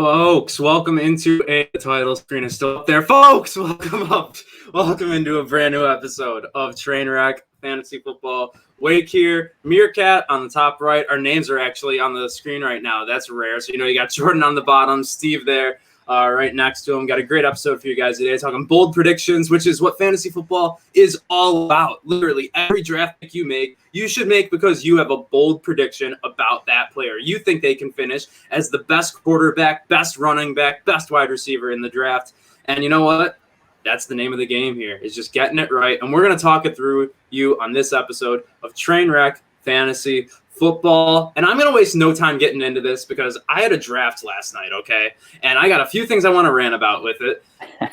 Folks, welcome into the title screen is still up there. Folks, welcome into a brand new episode of Trainwreck Fantasy Football. Wake here, Meerkat on the top right. Our names are actually on the screen right now. That's rare. So, you got Jordan on the bottom, Steve there right next to him. Got a great episode for you guys today, talking bold predictions, which is what fantasy football is all about. Literally, every draft pick you make, you should make because you have a bold prediction about that player. You think they can finish as the best quarterback, best running back, best wide receiver in the draft. And you know what? That's the name of the game here, is just getting it right. And we're going to talk it through you on this episode of Trainwreck Fantasy Football. And I'm going to waste no time getting into this because I had a draft last night, okay? And I got a few things I want to rant about with it.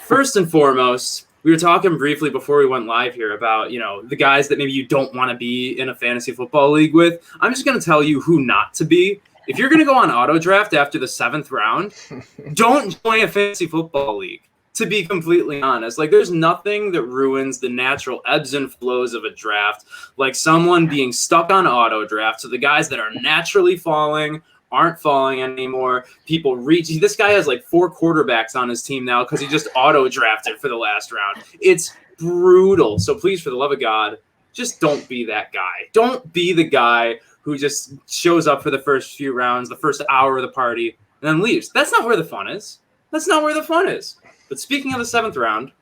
First and foremost, we were talking briefly before we went live here about, the guys that maybe you don't want to be in a fantasy football league with. I'm just going to tell you who not to be. If you're going to go on auto draft after the 7th round, don't join a fantasy football league. To be completely honest, there's nothing that ruins the natural ebbs and flows of a draft like someone being stuck on auto draft. So the guys that are naturally falling aren't falling anymore. People reach. This guy has 4 quarterbacks on his team now because he just auto drafted for the last round. It's brutal. So please, for the love of God, just don't be that guy. Don't be the guy who just shows up for the first few rounds, the first hour of the party, and then leaves. That's not where the fun is. But speaking of the 7th round,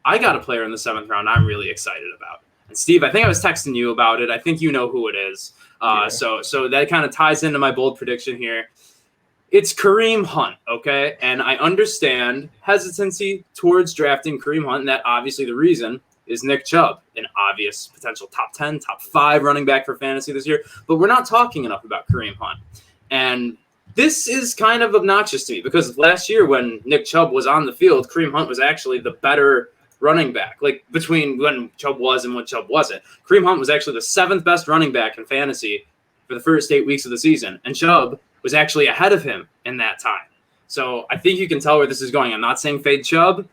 I got a player in the 7th round I'm really excited about. And Steve, I think I was texting you about it. I think you know who it is. So that kind of ties into my bold prediction here. It's Kareem Hunt, okay? And I understand hesitancy towards drafting Kareem Hunt, and that obviously the reason is Nick Chubb, an obvious potential top 10, top 5 running back for fantasy this year. But we're not talking enough about Kareem Hunt. And this is kind of obnoxious to me because last year when Nick Chubb was on the field, Kareem Hunt was actually the better running back, between when Chubb was and when Chubb wasn't. Kareem Hunt was actually the 7th best running back in fantasy for the first 8 weeks of the season, and Chubb was actually ahead of him in that time. So I think you can tell where this is going. I'm not saying fade Chubb,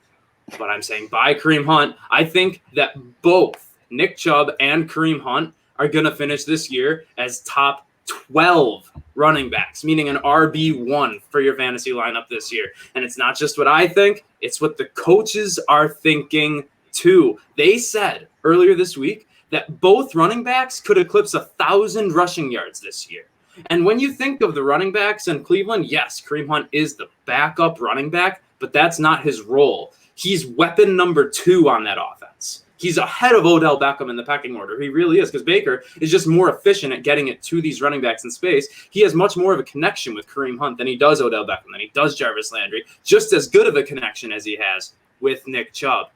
but I'm saying buy Kareem Hunt. I think that both Nick Chubb and Kareem Hunt are going to finish this year as top 12 running backs, meaning an RB1 for your fantasy lineup this year. And it's not just what I think, it's what the coaches are thinking too. They said earlier this week that both running backs could eclipse 1,000 rushing yards this year. And when you think of the running backs in Cleveland, yes, Kareem Hunt is the backup running back, but that's not his role. He's weapon number 2 on that offense. He's ahead of Odell Beckham in the pecking order. He really is, because Baker is just more efficient at getting it to these running backs in space. He has much more of a connection with Kareem Hunt than he does Odell Beckham, than he does Jarvis Landry, just as good of a connection as he has with Nick Chubb.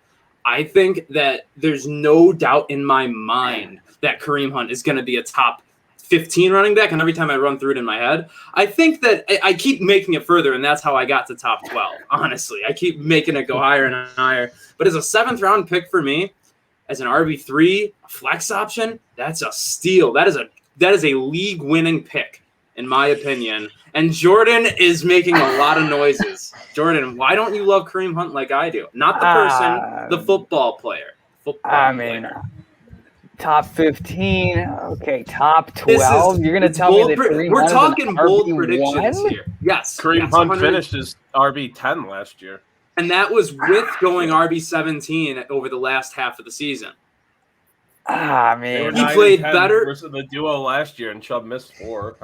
I think that there's no doubt in my mind that Kareem Hunt is going to be a top 15 running back, and every time I run through it in my head, I think that I keep making it further, and that's how I got to top 12, honestly. I keep making it go higher and higher. But as a 7th round pick for me, as an RB3, a flex option, that's a steal. That is a league-winning pick, in my opinion. And Jordan is making a lot of noises. Jordan, why don't you love Kareem Hunt like I do? Not the person, the football player. Top 15, okay, top 12. You're going to tell me that Kareem we're Hunt talking is an bold RB1? predictions here. Yes. Kareem Hunt finished as RB10 last year. And that was with going RB17 over the last half of the season. Man. He played better versus the duo last year, and Chubb missed 4.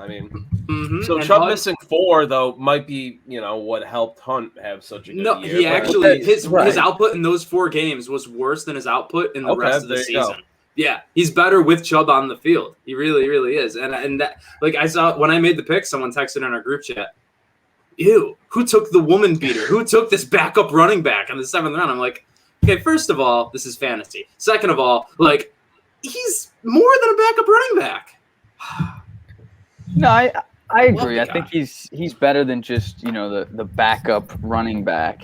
So Chubb missing 4, though, might be, what helped Hunt have such a good year. He actually, his output in those 4 games was worse than his output in the rest of the season. Yeah, he's better with Chubb on the field. He really, really is. And that, I saw when I made the pick, someone texted in our group chat, ew, who took the woman beater? Who took this backup running back in the 7th round? I'm like, okay, first of all, this is fantasy. Second of all, he's more than a backup running back. No, I agree. I think he's better than just, the backup running back.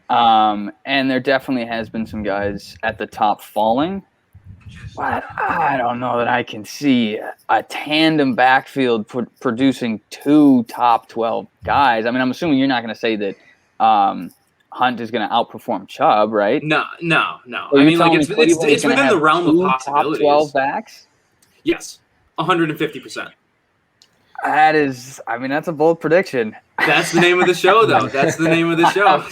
And there definitely has been some guys at the top falling. But I don't know that I can see a tandem backfield producing 2 top 12 guys. I mean, I'm assuming you're not going to say that Hunt is going to outperform Chubb, right? No. I mean, it's within the realm of possibilities. Top 12 backs? Yes, 150%. That's a bold prediction. That's the name of the show, though. That's the name of the show.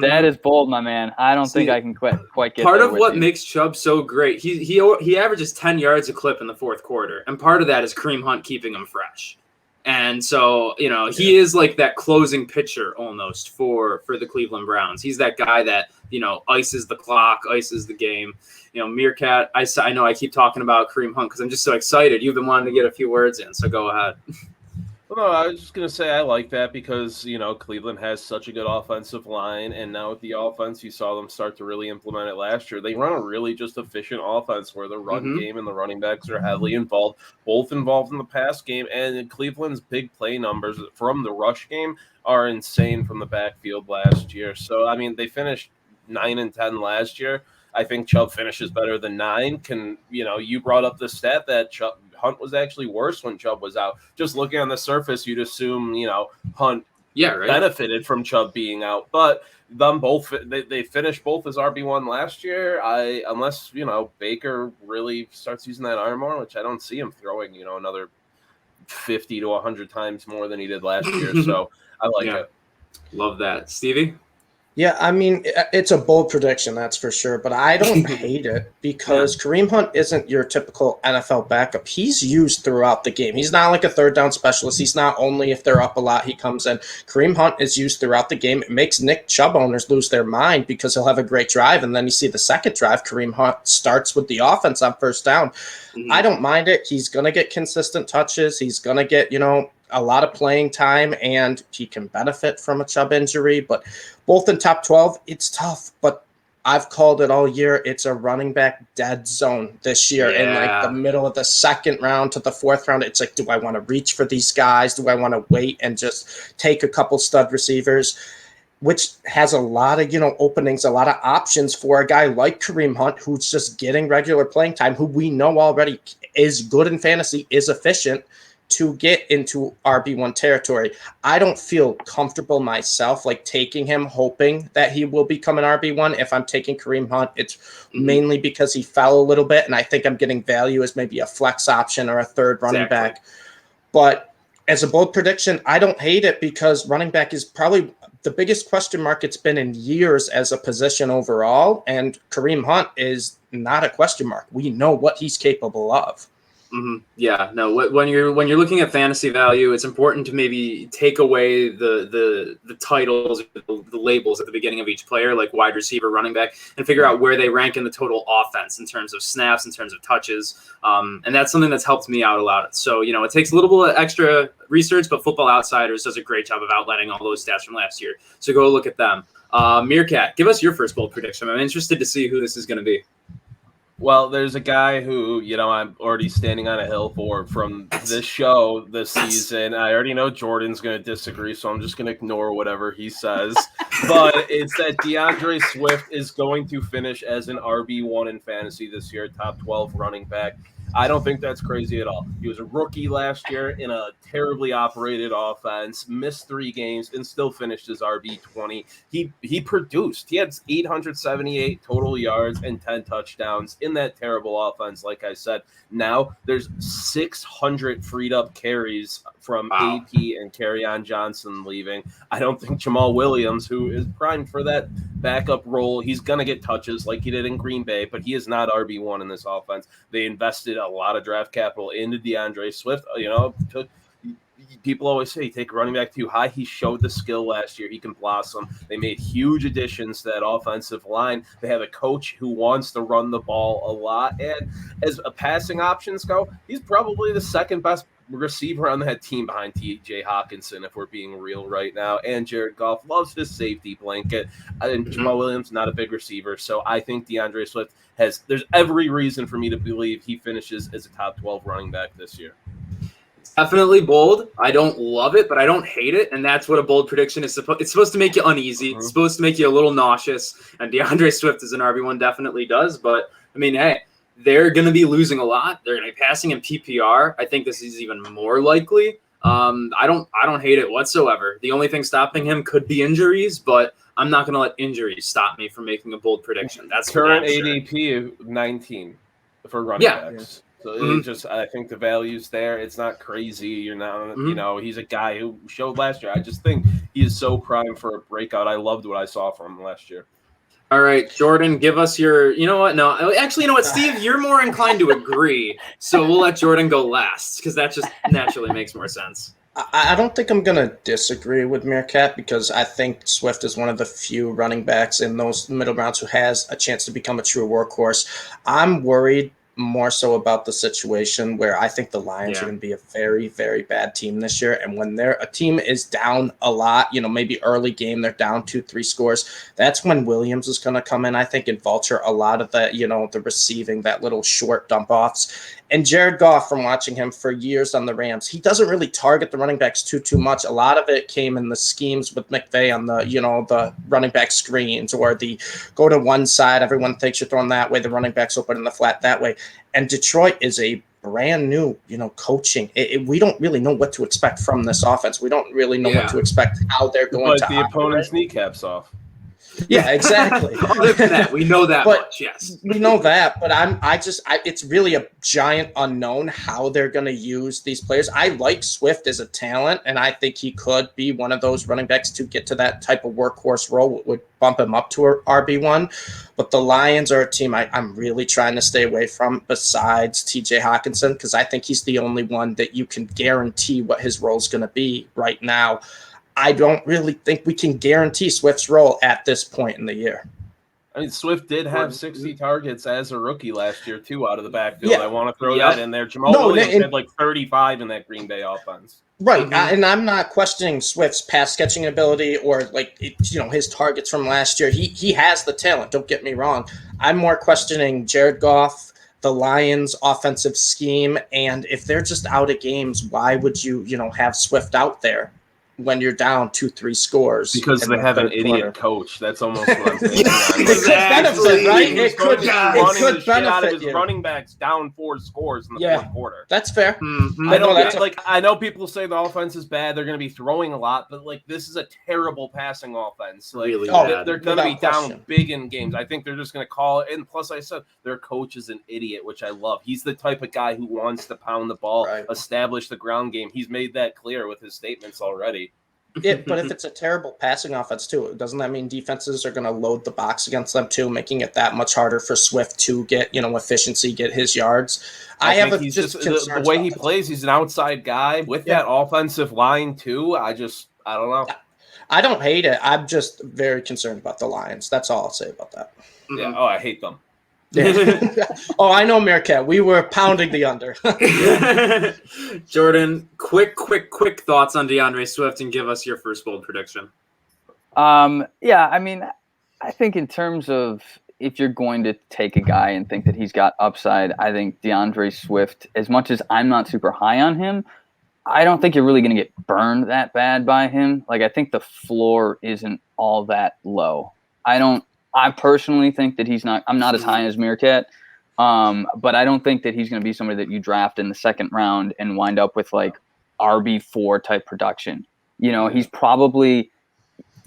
That is bold, my man. I don't think I can quite get part there of with what you. makes Chubb so great. He averages 10 yards a clip in the fourth quarter, and part of that is Kareem Hunt keeping him fresh. And so, he is like that closing pitcher almost for the Cleveland Browns. He's that guy that, ices the clock, ices the game. Meerkat, I know I keep talking about Kareem Hunt because I'm just so excited. You've been wanting to get a few words in, so go ahead. Well, no, I was just going to say I like that because, Cleveland has such a good offensive line, and now with the offense, you saw them start to really implement it last year. They run a really just efficient offense where the run game and the running backs are heavily involved, both involved in the pass game, and Cleveland's big play numbers from the rush game are insane from the backfield last year. So, they finished 9-10 last year. I think Chubb finishes better than 9. You brought up the stat that Hunt was actually worse when Chubb was out. Just looking on the surface, you'd assume, Hunt benefited from Chubb being out. But them both, they finished both as RB1 last year. Unless, Baker really starts using that arm more, which I don't see him throwing, another 50 to 100 times more than he did last year. So I like it. Love that. Stevie? Yeah, it's a bold prediction, that's for sure, but I don't hate it because Kareem Hunt isn't your typical NFL backup. He's used throughout the game. He's not like a third down specialist. He's not only if they're up a lot, he comes in. Kareem Hunt is used throughout the game. It makes Nick Chubb owners lose their mind because he'll have a great drive, and then you see the second drive, Kareem Hunt starts with the offense on first down. I don't mind it. He's going to get consistent touches. He's going to get, a lot of playing time, and he can benefit from a Chubb injury. But both in top 12, it's tough. But I've called it all year. It's a running back dead zone this year in like the middle of the second round to the fourth round. It's like, do I want to reach for these guys? Do I want to wait and just take a couple stud receivers? Which has a lot of, openings, a lot of options for a guy like Kareem Hunt, who's just getting regular playing time, who we know already is good in fantasy, is efficient, to get into RB1 territory. I don't feel comfortable myself like taking him, hoping that he will become an RB1. If I'm taking Kareem Hunt, it's mainly because he fell a little bit, and I think I'm getting value as maybe a flex option or a third running back. But as a bold prediction, I don't hate it because running back is probably the biggest question mark it's been in years as a position overall, and Kareem Hunt is not a question mark. We know what he's capable of. Yeah, no. When you're looking at fantasy value, it's important to maybe take away the titles, the labels at the beginning of each player, like wide receiver, running back, and figure out where they rank in the total offense in terms of snaps, in terms of touches, and that's something that's helped me out a lot. So it takes a little bit of extra research, but Football Outsiders does a great job of outlining all those stats from last year. So go look at them. Meerkat, give us your first bold prediction. I'm interested to see who this is going to be. Well, there's a guy who, I'm already standing on a hill for from this show this season. I already know Jordan's going to disagree, so I'm just going to ignore whatever he says. But it's that Deandre Swift is going to finish as an RB1 in fantasy this year, top 12 running back. I don't think that's crazy at all. He was a rookie last year in a terribly operated offense, missed 3 games, and still finished as RB20. He produced. He had 878 total yards and 10 touchdowns in that terrible offense, like I said. Now there's 600 freed up carries from AP and Kerryon Johnson leaving. I don't think Jamal Williams, who is primed for that backup role, he's going to get touches like he did in Green Bay, but he is not RB1 in this offense. They invested a lot of draft capital into DeAndre Swift. People always say take a running back too high. He showed the skill last year. He can blossom. They made huge additions to that offensive line. They have a coach who wants to run the ball a lot. And as passing options go, he's probably the second best receiver on that team behind T.J. Hawkinson, if we're being real right now. And Jared Goff loves his safety blanket. And Jamal Williams, not a big receiver. So I think DeAndre Swift there's every reason for me to believe he finishes as a top 12 running back this year. Definitely bold. I don't love it, but I don't hate it, and that's what a bold prediction is supposed. It's supposed to make you uneasy. It's supposed to make you a little nauseous, and DeAndre Swift as an RB1 definitely does. But hey, they're going to be losing a lot. They're going to be passing in PPR. I think this is even more likely. I don't hate it whatsoever. The only thing stopping him could be injuries, but I'm not going to let injuries stop me from making a bold prediction. That's current ADP of 19 for running backs. So I think the value's there. It's not crazy. You're not, he's a guy who showed last year. I just think he is so primed for a breakout. I loved what I saw from him last year. All right, Jordan, give us your. You know what? No, actually, you know what, Steve? You're more inclined to agree, so we'll let Jordan go last because that just naturally makes more sense. I don't think I'm going to disagree with Meerkat because I think Swift is one of the few running backs in those middle rounds who has a chance to become a true workhorse. I'm worried more so about the situation where I think the Lions are going to be a very, very bad team this year. And when a team is down a lot, maybe early game, they're down 2-3 scores. That's when Williams is going to come in, I think, and vulture a lot of that, the receiving, that little short dump offs. And Jared Goff, from watching him for years on the Rams, he doesn't really target the running backs too much. A lot of it came in the schemes with McVay on the, the running back screens or the go to one side. Everyone thinks you're throwing that way. The running back's open in the flat that way. And Detroit is a brand new, coaching. We don't really know what to expect from this offense. We don't really know what to expect, how they're going to the opponent's kneecaps off. Yeah, exactly. Other than that, we know that much, yes. We know that, but it's really a giant unknown how they're going to use these players. I like Swift as a talent, and I think he could be one of those running backs to get to that type of workhorse role, would bump him up to a RB1. But the Lions are a team I'm really trying to stay away from besides TJ Hawkinson, because I think he's the only one that you can guarantee what his role is going to be right now. I don't really think we can guarantee Swift's role at this point in the year. I mean, Swift did have 60 targets as a rookie last year, too, out of the backfield. Yeah. I want to throw that in there. Jamal Williams had like 35 in that Green Bay offense. Right, and I'm not questioning Swift's pass catching ability or his targets from last year. He has the talent, don't get me wrong. I'm more questioning Jared Goff, the Lions' offensive scheme, and if they're just out of games, why would you, have Swift out there when you're down 2-3 scores? Because they have an idiot coach. That's almost what I'm saying. It could benefit, right? It could benefit his running backs down 4 scores in the fourth quarter. That's fair. Mm-hmm. I know people say the offense is bad. They're going to be throwing a lot, but this is a terrible passing offense. Really bad. They're going to be down big in games. I think they're just going to call it. And plus, I said their coach is an idiot, which I love. He's the type of guy who wants to pound the ball, establish the ground game. He's made that clear with his statements already. But if it's a terrible passing offense too, doesn't that mean defenses are going to load the box against them too, making it that much harder for Swift to get efficiency, get his yards? I have the way he plays. He's an outside guy with that offensive line too. I don't know. I don't hate it. I'm just very concerned about the Lions. That's all I'll say about that. Yeah. Oh, I hate them. Oh, I know, Meerkat. We were pounding the under. Jordan, quick thoughts on DeAndre Swift and give us your first bold prediction. Yeah, I mean, I think in terms of if you're going to take a guy and think that he's got upside, I think DeAndre Swift, as much as I'm not super high on him, I don't think you're really going to get burned that bad by him. I think the floor isn't all that low. I personally think that I'm not as high as Meerkat, but I don't think that he's going to be somebody that you draft in the second round and wind up with RB4 type production. He's probably,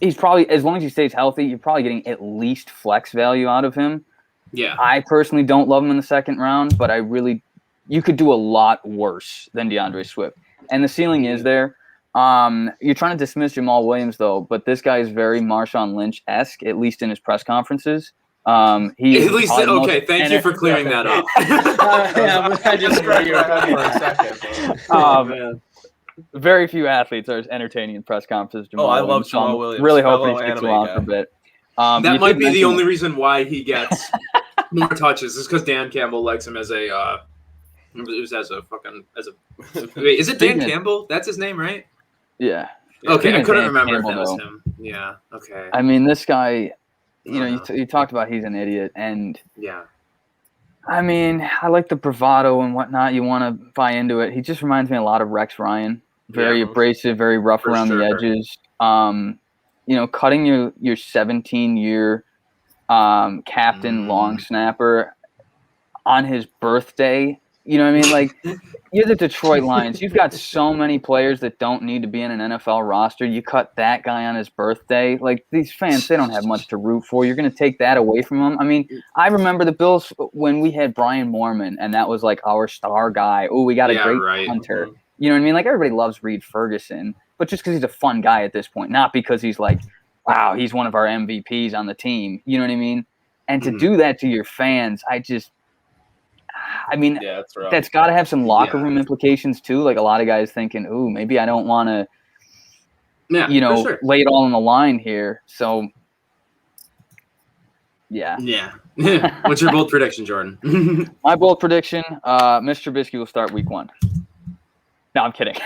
as long as he stays healthy, you're probably getting at least flex value out of him. Yeah. I personally don't love him in the second round, but you could do a lot worse than DeAndre Swift. And the ceiling is there. You're trying to dismiss Jamal Williams, though, but this guy is very Marshawn Lynch-esque, at least in his press conferences. Thank you for clearing that up. I just read your for a second. Very few athletes are as entertaining in press conferences. I love Jamal Williams. Really hoping he sticks around for a bit. That might be the only reason why he gets more touches is because Dan Campbell likes him as a. Is it Dan Campbell? That's his name, right? Yeah. Okay, I couldn't remember if that was him. Yeah. Okay. I mean, this guy. You talked about he's an idiot, and yeah. I mean, I like the bravado and whatnot. You want to buy into it. He just reminds me a lot of Rex Ryan. Very abrasive, very rough around the edges. Cutting your 17-year captain long snapper on his birthday You know what I mean? Like, you're the Detroit Lions. You've got so many players that don't need to be in an NFL roster. You cut that guy on his birthday. Like, these fans, they don't have much to root for. You're going to take that away from them. I mean, I remember the Bills when we had Brian Moorman, and that was like our star guy. Oh, we got a great punter. Mm-hmm. You know what I mean? Like, everybody loves Reed Ferguson, but just because he's a fun guy at this point, not because he's like, wow, he's one of our MVPs on the team. You know what I mean? And to do that to your fans, that's got to have some locker room implications too. Like, a lot of guys thinking, ooh, maybe I don't want to, lay it all on the line here. So, yeah. Yeah. What's your bold prediction, Jordan? My bold prediction, Mr. Trubisky will start week 1. No, I'm kidding.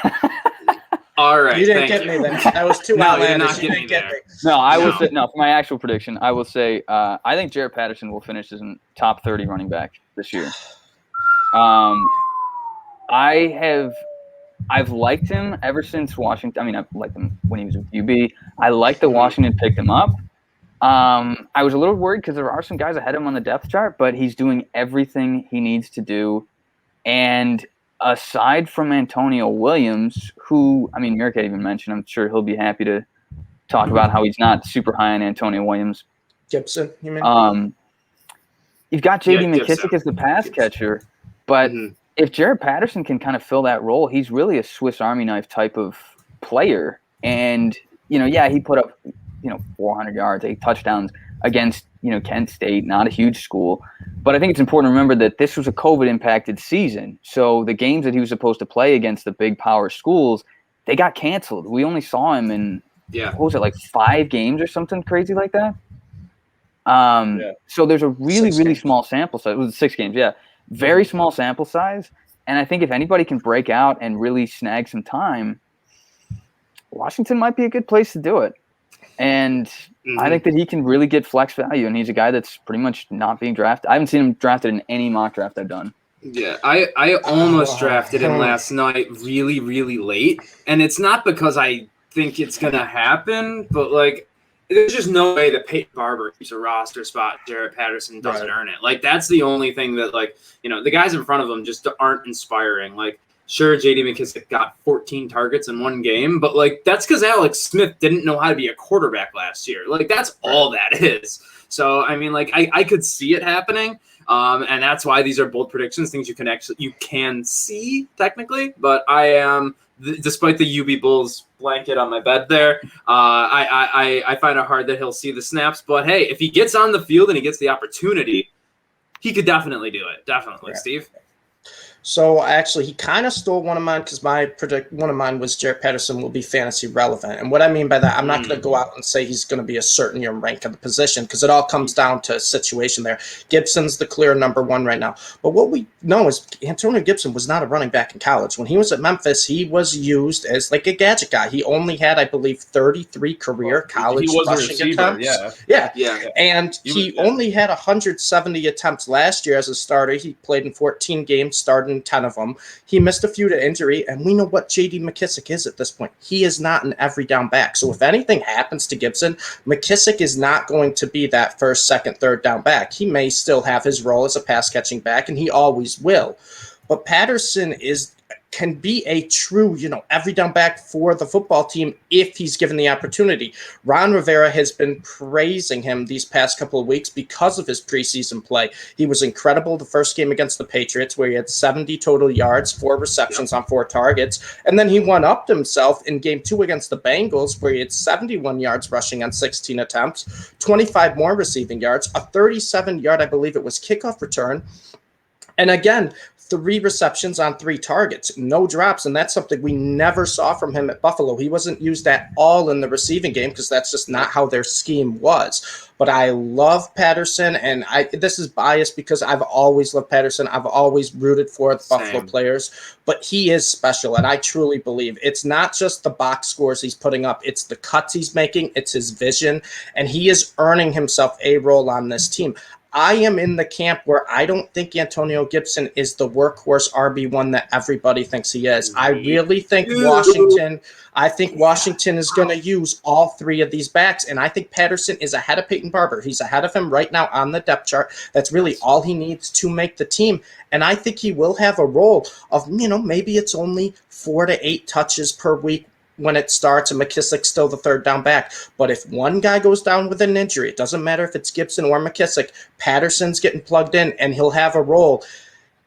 All right. You didn't get me then. That was too outlandish. You didn't get me. No, for my actual prediction, I will say I think Jaret Patterson will finish as a top 30 running back this year. I've liked him ever since Washington. I mean, I've liked him when he was with UB. I like that Washington picked him up. I was a little worried because there are some guys ahead of him on the depth chart, but he's doing everything he needs to do. And aside from Antonio Williams, who, I mean, Meerkat even mentioned, I'm sure he'll be happy to talk about how he's not super high on Antonio Williams. Gibson, you mean? You've got J.D. McKissick as the pass catcher, but if Jaret Patterson can kind of fill that role, he's really a Swiss Army knife type of player. And, he put up, 400 yards, 8 touchdowns against, Kent State, not a huge school. But I think it's important to remember that this was a COVID-impacted season. So the games that he was supposed to play against the big power schools, they got canceled. We only saw him in, what was it, like 5 games or something crazy like that? So there's a really small sample size. It was 6 games, yeah. Very small sample size. And I think if anybody can break out and really snag some time, Washington might be a good place to do it. And I think that he can really get flex value, and he's a guy that's pretty much not being drafted. I haven't seen him drafted in any mock draft I've done. Yeah, I almost drafted him last night really, really late. And it's not because I think it's going to happen, but, like, there's just no way that Peyton Barber keeps a roster spot. Jaret Patterson doesn't earn it. Like, that's the only thing that, like, the guys in front of him just aren't inspiring. Like, sure, J.D. McKissick got 14 targets in one game, but, like, that's because Alex Smith didn't know how to be a quarterback last year. Like, that's all that is. So, I mean, like, I could see it happening, and that's why these are bold predictions, things you can see technically. But I am, despite the UB Bulls blanket on my bed there, I find it hard that he'll see the snaps. But hey, if he gets on the field and he gets the opportunity, he could definitely do it. Definitely, yeah. Steve. So actually, he kind of stole one of mine because one of mine was Jaret Patterson will be fantasy relevant. And what I mean by that, I'm not going to go out and say he's going to be a certain rank of the position because it all comes down to a situation there. Gibson's the clear number 1 right now. But what we know is Antonio Gibson was not a running back in college. When he was at Memphis, he was used as like a gadget guy. He only had, I believe, 33 career college rushing attempts. Yeah. And he only had 170 attempts last year as a starter. He played in 14 games, started 10 of them. He missed a few to injury, and we know what J.D. McKissick is at this point. He is not an every down back. So if anything happens to Gibson, McKissick is not going to be that first, second, third down back. He may still have his role as a pass catching back, and he always will. But Patterson can be a true, every down back for the football team if he's given the opportunity. Ron Rivera has been praising him these past couple of weeks because of his preseason play. He was incredible the first game against the Patriots where he had 70 total yards, 4 receptions on 4 targets. And then he one-upped himself in game 2 against the Bengals where he had 71 yards rushing on 16 attempts, 25 more receiving yards, a 37-yard, I believe it was, kickoff return. And again, 3 receptions on 3 targets, no drops, and that's something we never saw from him at Buffalo. He wasn't used at all in the receiving game because that's just not how their scheme was. But I love Patterson, and this is biased because I've always loved Patterson. I've always rooted for the Buffalo players, but he is special, and I truly believe it's not just the box scores he's putting up. It's the cuts he's making. It's his vision, and he is earning himself a role on this team. I am in the camp where I don't think Antonio Gibson is the workhorse RB1 that everybody thinks he is. I really think Washington is going to use all three of these backs, and I think Patterson is ahead of Peyton Barber. He's ahead of him right now on the depth chart. That's really all he needs to make the team, and I think he will have a role of, maybe it's only 4 to 8 touches per week when it starts, and McKissick's still the third down back. But if one guy goes down with an injury, it doesn't matter if it's Gibson or McKissick, Patterson's getting plugged in, and he'll have a role.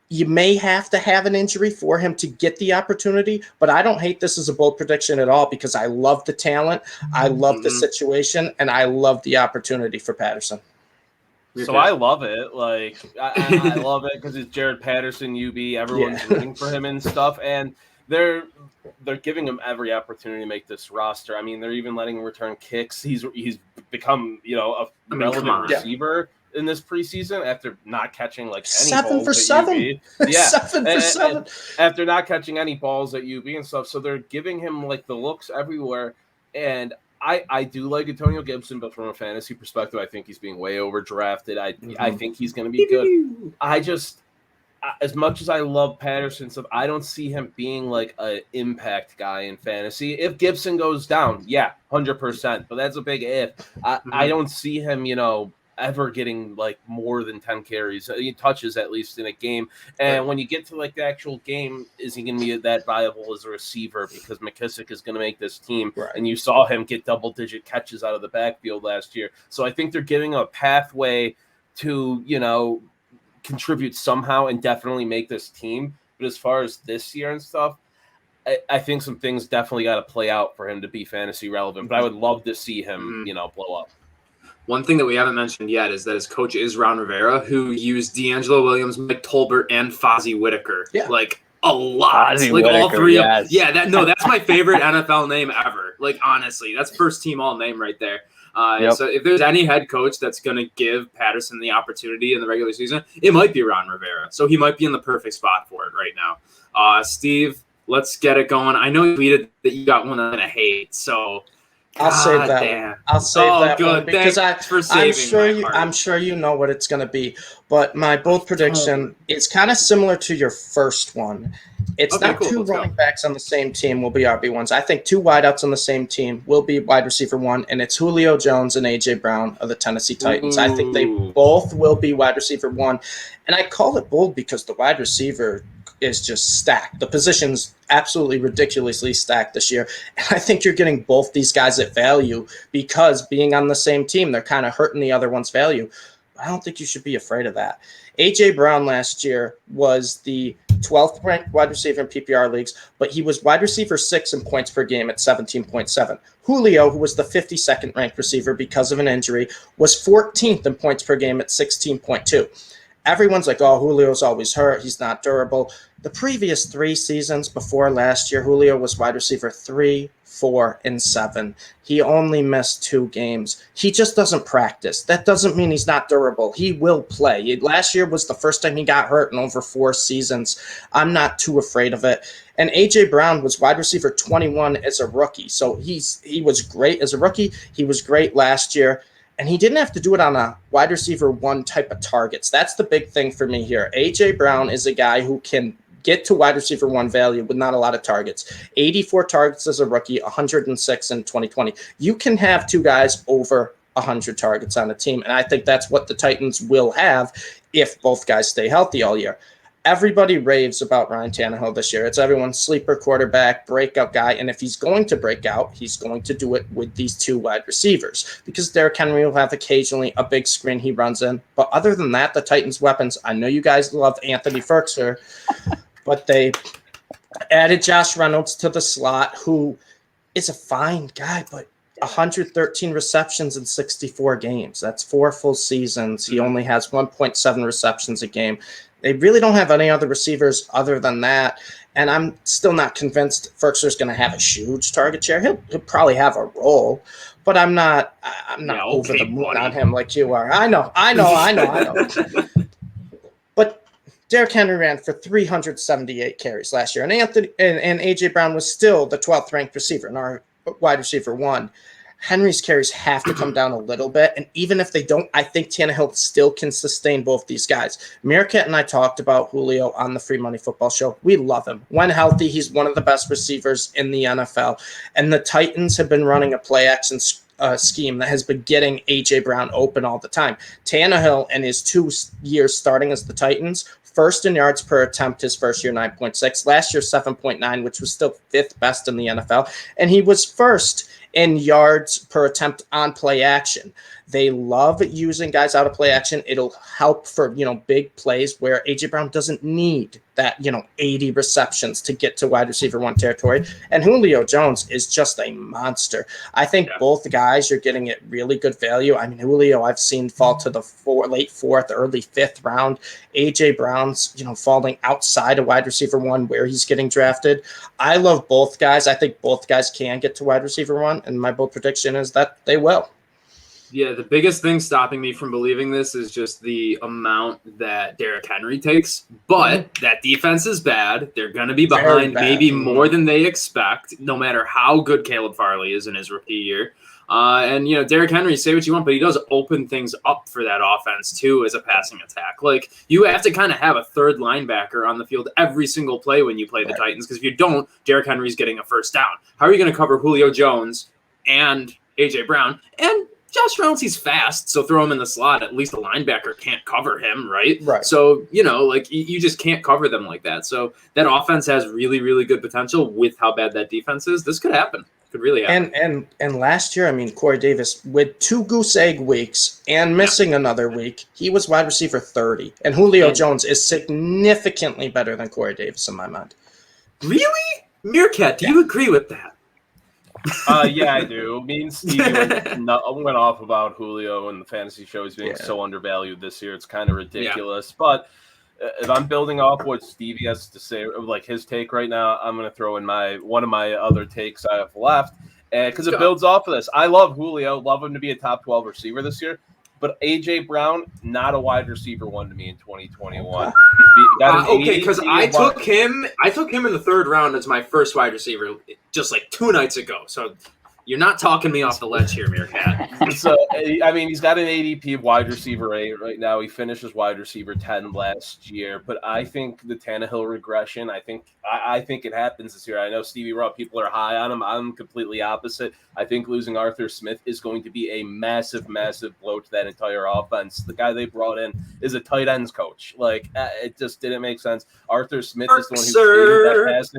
You may have to have an injury for him to get the opportunity, but I don't hate this as a bold prediction at all because I love the talent, I love the situation, and I love the opportunity for Patterson. So I love it. Like, I love it because it's Jared Patterson, UB. Everyone's rooting for him and stuff, and they're giving him every opportunity to make this roster. I mean, they're even letting him return kicks. He's become, a relevant receiver in this preseason after not catching like any 7 for 7. Yeah, 7 for 7. After not catching any balls at UB and stuff. So they're giving him like the looks everywhere. And I do like Antonio Gibson, but from a fantasy perspective, I think he's being way overdrafted. I think he's going to be good. As much as I love Patterson stuff, I don't see him being like an impact guy in fantasy. If Gibson goes down, 100%, but that's a big if. I don't see him, ever getting like more than 10 carries. He touches at least in a game. And when you get to like the actual game, is he going to be that viable as a receiver? Because McKissick is going to make this team. Right. And you saw him get double-digit catches out of the backfield last year. So I think they're giving a pathway to, contribute somehow and definitely make this team. But as far as this year and stuff, I think some things definitely got to play out for him to be fantasy relevant. But I would love to see him, blow up. One thing that we haven't mentioned yet is that his coach is Ron Rivera, who used D'Angelo Williams, Mike Tolbert, and Fozzie Whitaker. Yeah. Like a lot. Fozzie like Whitaker, all three yes. of them. Yeah, that's my favorite NFL name ever. Like honestly, that's first team all name right there. So if there's any head coach that's going to give Patterson the opportunity in the regular season, it might be Ron Rivera. So he might be in the perfect spot for it right now. Steve, let's get it going. I know you tweeted that you got one I'm going to hate, so I'll save that one. I'll save that one because I'm sure you know what it's going to be. But my bold prediction is kind of similar to your first one. It's not two running backs on the same team will be RB1s. I think 2 wideouts on the same team will be wide receiver 1, and it's Julio Jones and A.J. Brown of the Tennessee Titans. I think they both will be wide receiver 1. And I call it bold because the wide receiver is just stacked. The position's absolutely ridiculously stacked this year. And I think you're getting both these guys at value because being on the same team, they're kind of hurting the other one's value. I don't think you should be afraid of that. A.J. Brown last year was the 12th ranked wide receiver in PPR leagues, but he was wide receiver 6 in points per game at 17.7. Julio, who was the 52nd ranked receiver because of an injury, was 14th in points per game at 16.2. Everyone's like, oh, Julio's always hurt. He's not durable. The previous 3 seasons before last year, Julio was wide receiver 3, 4, and 7. He only missed 2 games. He just doesn't practice. That doesn't mean he's not durable. He will play. Last year was the first time he got hurt in over 4 seasons. I'm not too afraid of it. And A.J. Brown was wide receiver 21 as a rookie. So he was great as a rookie. He was great last year. And he didn't have to do it on a wide receiver 1 type of targets. That's the big thing for me here. A.J. Brown is a guy who can get to wide receiver 1 value with not a lot of targets. 84 targets as a rookie, 106 in 2020. You can have 2 guys over 100 targets on a team, and I think that's what the Titans will have if both guys stay healthy all year. Everybody raves about Ryan Tannehill this year. It's everyone's sleeper quarterback, breakout guy. And if he's going to break out, he's going to do it with these 2 wide receivers because Derrick Henry will have occasionally a big screen he runs in. But other than that, the Titans' weapons, I know you guys love Anthony Firkser, but they added Josh Reynolds to the slot, who is a fine guy, but 113 receptions in 64 games. That's 4 full seasons. He only has 1.7 receptions a game. They really don't have any other receivers other than that. And I'm still not convinced Firkser's going to have a huge target share. He'll probably have a role, but I'm not over the moon on him like you are. I know. But Derrick Henry ran for 378 carries last year, and A.J. Brown was still the 12th ranked receiver in our wide receiver 1. Henry's carries have to come down a little bit. And even if they don't, I think Tannehill still can sustain both these guys. Meerkat and I talked about Julio on the Free Money Football Show. We love him. When healthy, he's one of the best receivers in the NFL. And the Titans have been running a play action scheme that has been getting A.J. Brown open all the time. Tannehill, in his 2 years starting as the Titans, first in yards per attempt his first year, 9.6. Last year, 7.9, which was still 5th best in the NFL. And he was first in yards per attempt on play action. They love using guys out of play action. It'll help for, big plays where A.J. Brown doesn't need that, 80 receptions to get to wide receiver 1 territory. And Julio Jones is just a monster. I think both guys are getting it really good value. I mean, Julio I've seen fall to the late 4th, early 5th round. A.J. Brown's, falling outside of wide receiver 1 where he's getting drafted. I love both guys. I think both guys can get to wide receiver 1. And my bold prediction is that they will. Yeah, the biggest thing stopping me from believing this is just the amount that Derrick Henry takes. But that defense is bad. They're going to be behind maybe more than they expect, no matter how good Caleb Farley is in his rookie year. And Derrick Henry, say what you want, but he does open things up for that offense, too, as a passing attack. Like, you have to kind of have a third linebacker on the field every single play when you play the Titans, because if you don't, Derrick Henry's getting a first down. How are you going to cover Julio Jones and A.J. Brown? And Josh Reynolds, he's fast, so throw him in the slot. At least a linebacker can't cover him, right? Right. So, you just can't cover them like that. So that offense has really, really good potential with how bad that defense is. This could happen. Could really happen. And last year, Corey Davis, with 2 goose egg weeks and missing another week, he was wide receiver 30. And Julio Jones is significantly better than Corey Davis in my mind. Really? Meerkat, do you agree with that? Yeah, I do. Me and Stevie went off about Julio and the fantasy show. He's being so undervalued this year. It's kind of ridiculous. But if I'm building off what Stevie has to say, like his take right now, I'm going to throw in one of my other takes I have left, because it builds off of this. I love Julio. Love him to be a top 12 receiver this year. But A.J. Brown, not a wide receiver 1 to me in 2021. Okay, because I took him in the 3rd round as my first wide receiver just like 2 nights ago. So you're not talking me off the ledge here, Meerkat. So, he's got an ADP of wide receiver 8 right now. He finishes wide receiver 10 last year. But I think the Tannehill regression, I think it happens this year. I know Stevie Rupp, people are high on him. I'm completely opposite. I think losing Arthur Smith is going to be a massive, massive blow to that entire offense. The guy they brought in is a tight ends coach. Like, it just didn't make sense. Arthur Smith is the one who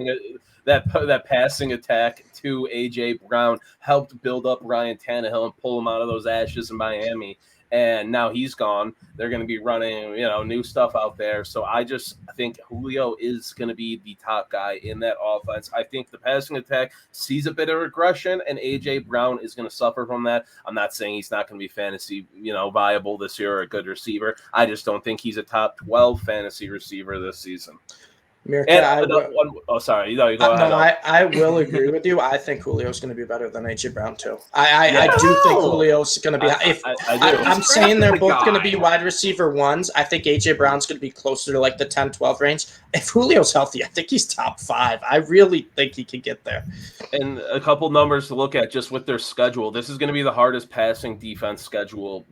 created that passing attack to A.J. Brown, helped build up Ryan Tannehill and pull him out of those ashes in Miami. And now he's gone. They're going to be running, new stuff out there. So I think Julio is going to be the top guy in that offense. I think the passing attack sees a bit of regression, and A.J. Brown is going to suffer from that. I'm not saying he's not going to be fantasy, viable this year or a good receiver. I just don't think he's a top 12 fantasy receiver this season. I will agree with you. I think Julio's going to be better than A.J. Brown too. I do think Julio's going to be. I'm saying they're both going to be wide receiver 1s. I think A.J. Brown's going to be closer to like the 10-12 range. If Julio's healthy, I think he's top 5. I really think he could get there. And a couple numbers to look at just with their schedule. This is going to be the hardest passing defense schedule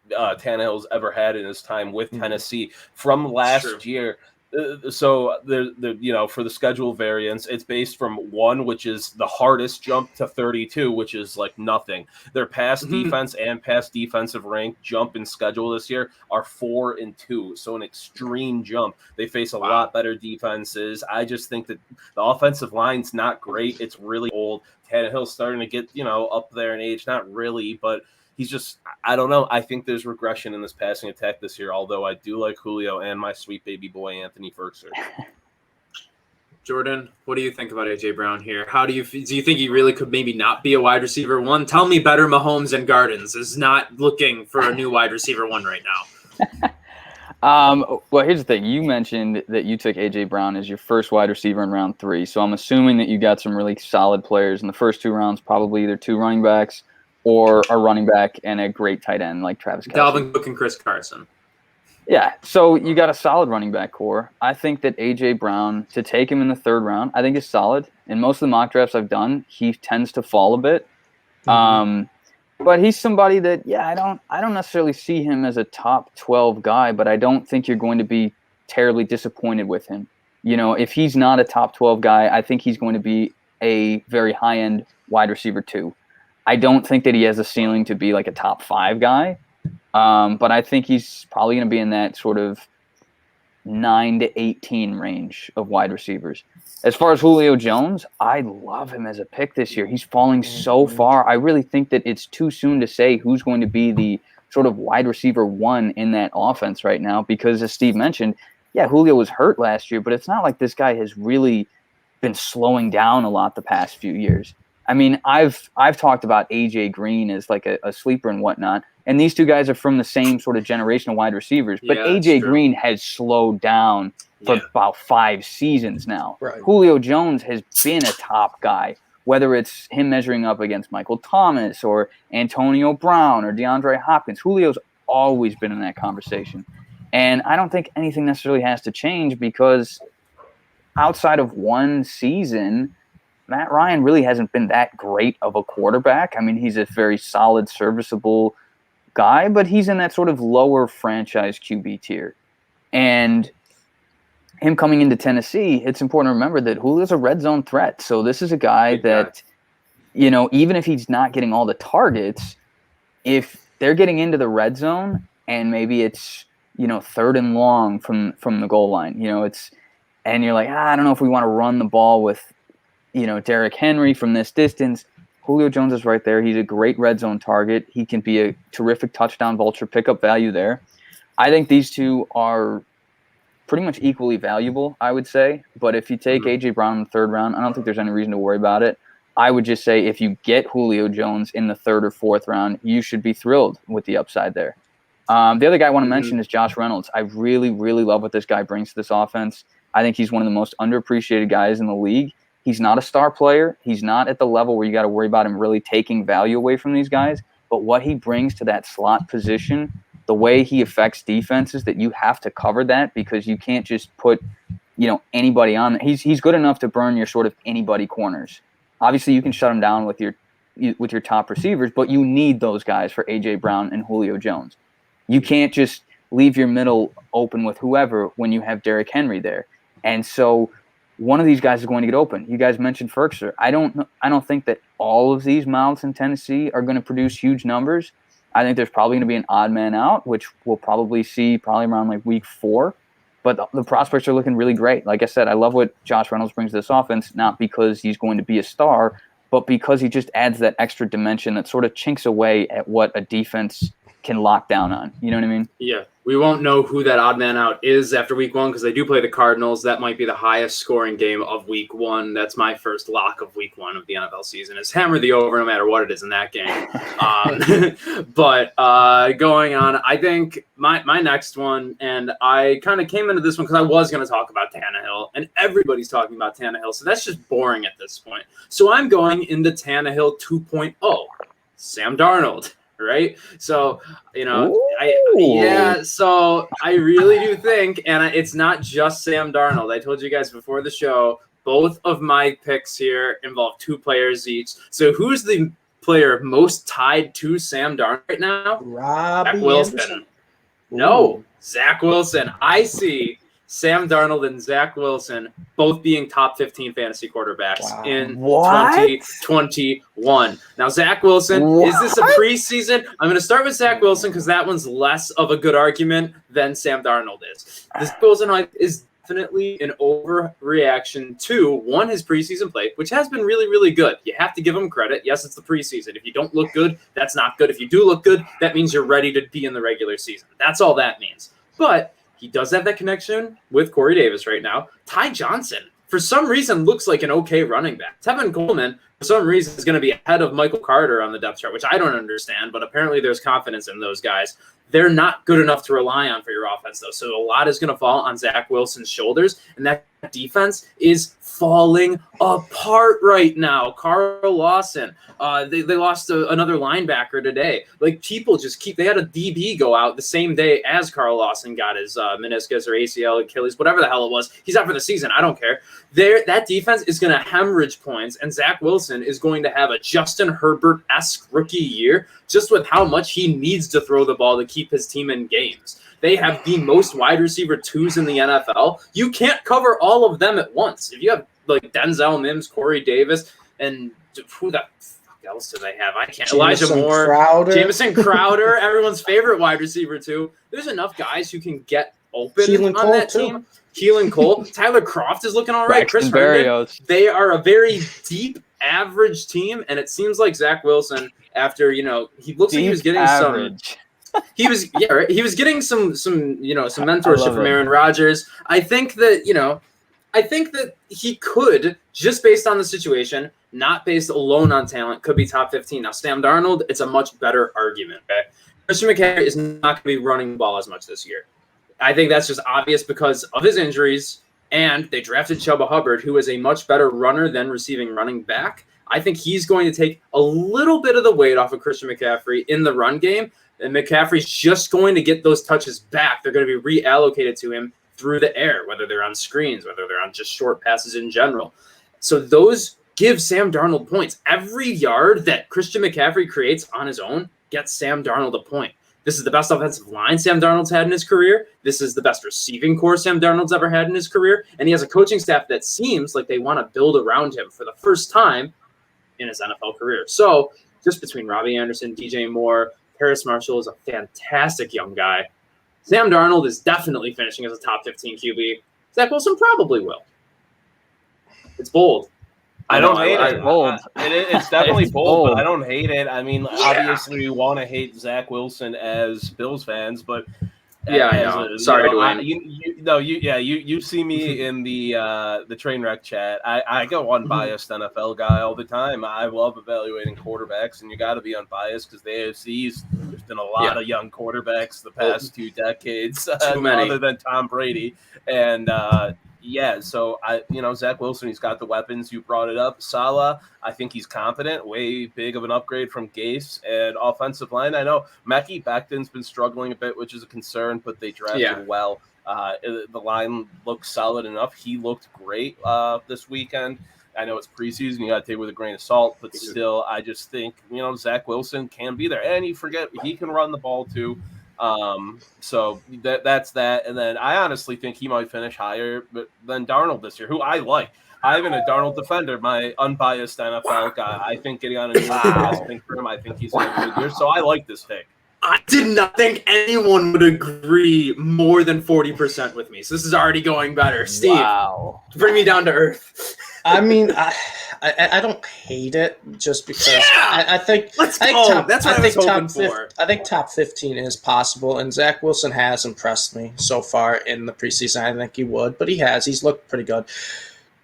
Tannehill's ever had in his time with Tennessee from last year. So for the schedule variance, it's based from 1, which is the hardest jump, to 32, which is like nothing. Their pass defense and pass defensive rank jump in schedule this year are 4 and 2. So an extreme jump. They face a lot better defenses. I just think that the offensive line's not great. It's really old. Tannehill's starting to get, up there in age. Not really, but he's just, I don't know. I think there's regression in this passing attack this year, although I do like Julio and my sweet baby boy, Anthony Ferguson. Jordan, what do you think about A.J. Brown here? How do you think he really could maybe not be a wide receiver 1? Tell me better Mahomes and Gardens is not looking for a new wide receiver 1 right now. Well, here's the thing. You mentioned that you took A.J. Brown as your first wide receiver in round 3. So I'm assuming that you got some really solid players in the first 2 rounds, probably either 2 running backs or a running back and a great tight end like Travis Kelce. Dalvin Cook and Chris Carson. Yeah, so you got a solid running back core. I think that A.J. Brown, to take him in the 3rd round, I think is solid. In most of the mock drafts I've done, he tends to fall a bit. But he's somebody that, I don't necessarily see him as a top 12 guy, but I don't think you're going to be terribly disappointed with him. If he's not a top 12 guy, I think he's going to be a very high-end wide receiver too. I don't think that he has a ceiling to be like a top 5 guy, but I think he's probably going to be in that sort of 9 to 18 range of wide receivers. As far as Julio Jones, I love him as a pick this year. He's falling so far. I really think that it's too soon to say who's going to be the sort of wide receiver 1 in that offense right now because, as Steve mentioned, Julio was hurt last year, but it's not like this guy has really been slowing down a lot the past few years. I mean, I've talked about A.J. Green as like a sleeper and whatnot, and these two guys are from the same sort of generation of wide receivers, but A.J. Green has slowed down for about 5 seasons now. Right. Julio Jones has been a top guy, whether it's him measuring up against Michael Thomas or Antonio Brown or DeAndre Hopkins. Julio's always been in that conversation. And I don't think anything necessarily has to change because outside of one season, Matt Ryan really hasn't been that great of a quarterback. I mean, he's a very solid, serviceable guy, but he's in that sort of lower franchise QB tier. And him coming into Tennessee, it's important to remember that Julio's a red zone threat. So this is a guy that, even if he's not getting all the targets, if they're getting into the red zone and maybe it's, 3rd and long from the goal line, and you're like, I don't know if we want to run the ball with, Derrick Henry from this distance. Julio Jones is right there. He's a great red zone target. He can be a terrific touchdown vulture, pickup value there. I think these two are pretty much equally valuable, I would say. But if you take A.J. Brown in the 3rd round, I don't think there's any reason to worry about it. I would just say if you get Julio Jones in the 3rd or 4th round, you should be thrilled with the upside there. The other guy I want to mention is Josh Reynolds. I really, really love what this guy brings to this offense. I think he's one of the most underappreciated guys in the league. He's not a star player. He's not at the level where you got to worry about him really taking value away from these guys. But what he brings to that slot position, the way he affects defenses, that you have to cover that because you can't just put, anybody on. He's good enough to burn your sort of anybody corners. Obviously, you can shut him down with your top receivers, but you need those guys for A.J. Brown and Julio Jones. You can't just leave your middle open with whoever when you have Derrick Henry there. And so one of these guys is going to get open. You guys mentioned Ferkser. I don't think that all of these mouths in Tennessee are going to produce huge numbers. I think there's probably going to be an odd man out, which we'll probably see around like week 4. But the prospects are looking really great. Like I said, I love what Josh Reynolds brings to this offense, not because he's going to be a star, but because he just adds that extra dimension that sort of chinks away at what a defense can lock down on. You know what I mean? Yeah. We won't know who that odd man out is after week 1 because they do play the Cardinals. That might be the highest scoring game of week 1. That's my first lock of week 1 of the NFL season is hammer the over no matter what it is in that game. But going on, I think my next one, and I kind of came into this one because I was going to talk about Tannehill, and everybody's talking about Tannehill, so that's just boring at this point. So I'm going into Tannehill 2.0, Sam Darnold. Right. So, so I really do think, and it's not just Sam Darnold. I told you guys before the show, both of my picks here involve 2 players each. So who's the player most tied to Sam Darnold right now? Zach Wilson. Anderson. No, Zach Wilson. I see Sam Darnold and Zach Wilson both being top 15 fantasy quarterbacks in 2021. Now, Zach Wilson, is this a preseason? I'm going to start with Zach Wilson because that one's less of a good argument than Sam Darnold is. This Wilson is definitely an overreaction to, one, his preseason play, which has been really, really good. You have to give him credit. Yes, it's the preseason. If you don't look good, that's not good. If you do look good, that means you're ready to be in the regular season. That's all that means. But he does have that connection with Corey Davis right now. Ty Johnson, for some reason, looks like an okay running back. Tevin Coleman, for some reason, is going to be ahead of Michael Carter on the depth chart, which I don't understand, but apparently there's confidence in those guys. They're not good enough to rely on for your offense, though. So a lot is going to fall on Zach Wilson's shoulders, and that defense is falling apart right now. Carl Lawson, they lost another linebacker today. Like, people just they had a DB go out the same day as Carl Lawson got his meniscus or ACL, Achilles, whatever the hell it was. He's out for the season. I don't care. That defense is going to hemorrhage points, and Zach Wilson Wilson is going to have a Justin Herbert-esque rookie year just with how much he needs to throw the ball to keep his team in games. They have the most wide receiver twos in the NFL. You can't cover all of them at once. If you have like Denzel Mims, Corey Davis, and who the fuck else do they have? I can't. Elijah Moore, Jamison Crowder, everyone's favorite wide receiver too. There's enough guys who can get open on that team. Keelan Cole, Tyler Kroft is looking all right. Chris Herndon. They are a very deep, average team, and it seems like Zach Wilson, after he looks like he was getting average. He was getting some mentorship from Aaron Rodgers. I think that he could, just based on the situation, not based alone on talent, could be top 15. Now, Sam Darnold, it's a much better argument. Okay? Christian McCaffrey is not going to be running the ball as much this year. I think that's just obvious because of his injuries, and they drafted Chuba Hubbard, who is a much better runner than receiving running back. I think he's going to take a little bit of the weight off of Christian McCaffrey in the run game, and McCaffrey's just going to get those touches back. They're going to be reallocated to him through the air, whether they're on screens, whether they're on just short passes in general. So those give Sam Darnold points. Every yard that Christian McCaffrey creates on his own gets Sam Darnold a point. This is the best offensive line Sam Darnold's had in his career. This is the best receiving core Sam Darnold's ever had in his career. And he has a coaching staff that seems like they want to build around him for the first time in his NFL career. So just between Robbie Anderson, DJ Moore, Paris Marshall is a fantastic young guy. Sam Darnold is definitely finishing as a top 15 QB. Zach Wilson probably will. It's bold. I don't hate it. It's definitely bold, but I don't hate it. I mean, obviously, we want to hate Zach Wilson as Bills fans, but sorry to win. You see me in the Trainwreck chat. I go unbiased NFL guy all the time. I love evaluating quarterbacks, and you got to be unbiased because the AFC's there's been a lot of young quarterbacks the past 2 decades, other than Tom Brady, and. So Zach Wilson, he's got the weapons. You brought it up. Salah, I think he's confident, way big of an upgrade from Gase. And offensive line, I know Mekhi Becton's been struggling a bit, which is a concern, but they drafted well. The line looks solid enough. He looked great this weekend. I know it's preseason. You got to take it with a grain of salt, but still, I just think, Zach Wilson can be there. And you forget, he can run the ball too. So that's that. And then I honestly think he might finish higher than Darnold this year, who I like. I've been a Darnold defender, my unbiased NFL guy. I think getting on a new for him, I think he's going to be a good year. So I like this pick. I did not think anyone would agree more than 40% with me. So this is already going better. Steve, bring me down to earth. I mean, I don't hate it just because I think top 15 is possible, and Zach Wilson has impressed me so far in the preseason. I think he would, but he has. He's looked pretty good.